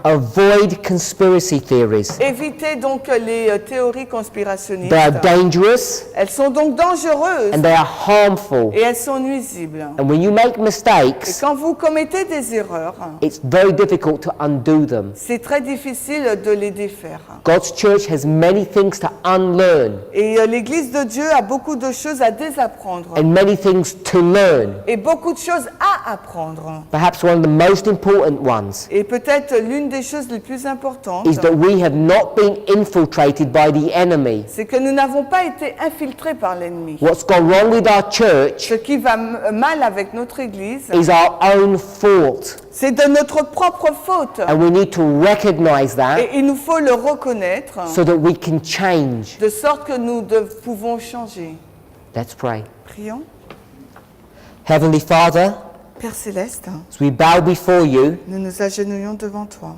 Avoid conspiracy theories.
Évitez donc les théories conspirationnistes.
They are dangerous
Elles sont donc dangereuses
and they are harmful.
et elles sont nuisibles.
And when you make
Et
mistakes,
quand vous commettez des erreurs,
it's very difficult to undo them.
c'est très difficile de les défaire.
God's church has many things to unlearn
Et l'Église de Dieu a beaucoup de choses à désapprendre
and many things to learn.
et beaucoup de choses à apprendre.
Perhaps one of the most important ones
Et peut-être l'une l'une des choses les plus importantes,
is that we have not been infiltrated by the enemy.
c'est que nous n'avons pas été infiltrés par l'ennemi.
What's gone wrong with our church
Ce qui va mal avec notre Église,
is our own fault.
c'est de notre propre faute.
And we need to recognize that
Et il nous faut le reconnaître,
so that we can change.
de sorte que nous pouvons changer.
Let's pray.
Prions.
Heavenly Father,
Père Céleste,
as we bow before you,
nous nous agenouillons devant toi.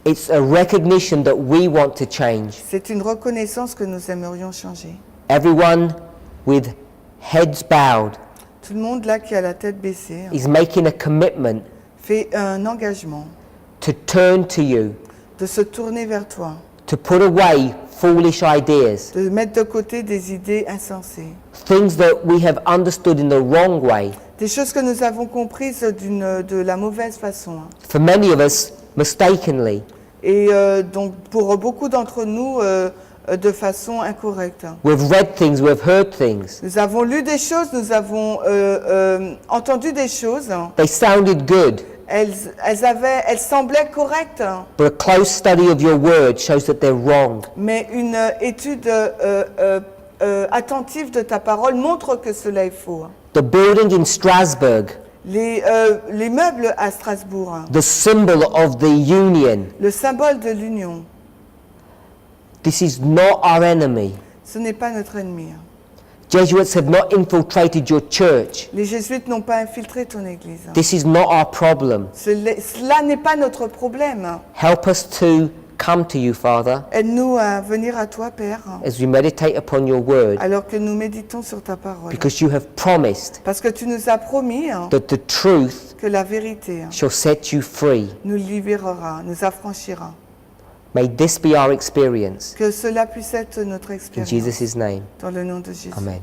it's a recognition that we want to change.
C'est une reconnaissance que nous aimerions changer.
Everyone with heads bowed
Tout le monde là qui a la tête baissée
is making a commitment
fait un engagement
to turn to you,
de se tourner vers toi,
to put away foolish ideas,
de mettre de côté des idées insensées,
things that we have understood in the wrong way.
des choses que nous avons comprises de la mauvaise façon.
For many of us, mistakenly.
Et donc pour beaucoup d'entre nous, de façon incorrecte.
We've read things, we've heard things.
Nous avons lu des choses, nous avons entendu des choses.
They sounded good,
Elles semblaient correctes,
but a close study of your word shows that they're wrong.
mais une étude attentive de ta parole montre que cela est faux.
The building in Strasbourg,
Les meubles à Strasbourg,
the symbol of the union,
le symbole de l'union,
this is not our enemy.
ce n'est pas notre ennemi.
Jesuits have not infiltrated your church.
Les jésuites n'ont pas infiltré ton église.
This is not our problem.
Cela n'est pas notre problème.
Help us to come to you, Father,
Aide-nous à venir à toi, Père,
as we meditate upon your word,
alors que nous méditons sur ta parole.
because you have promised
Parce que tu nous as promis
that the truth
que la vérité
shall set you free.
nous libérera, nous affranchira.
May this be our experience.
Que cela puisse être notre
In
expérience.
Jesus' name,
Dans le nom de Jésus.
amen.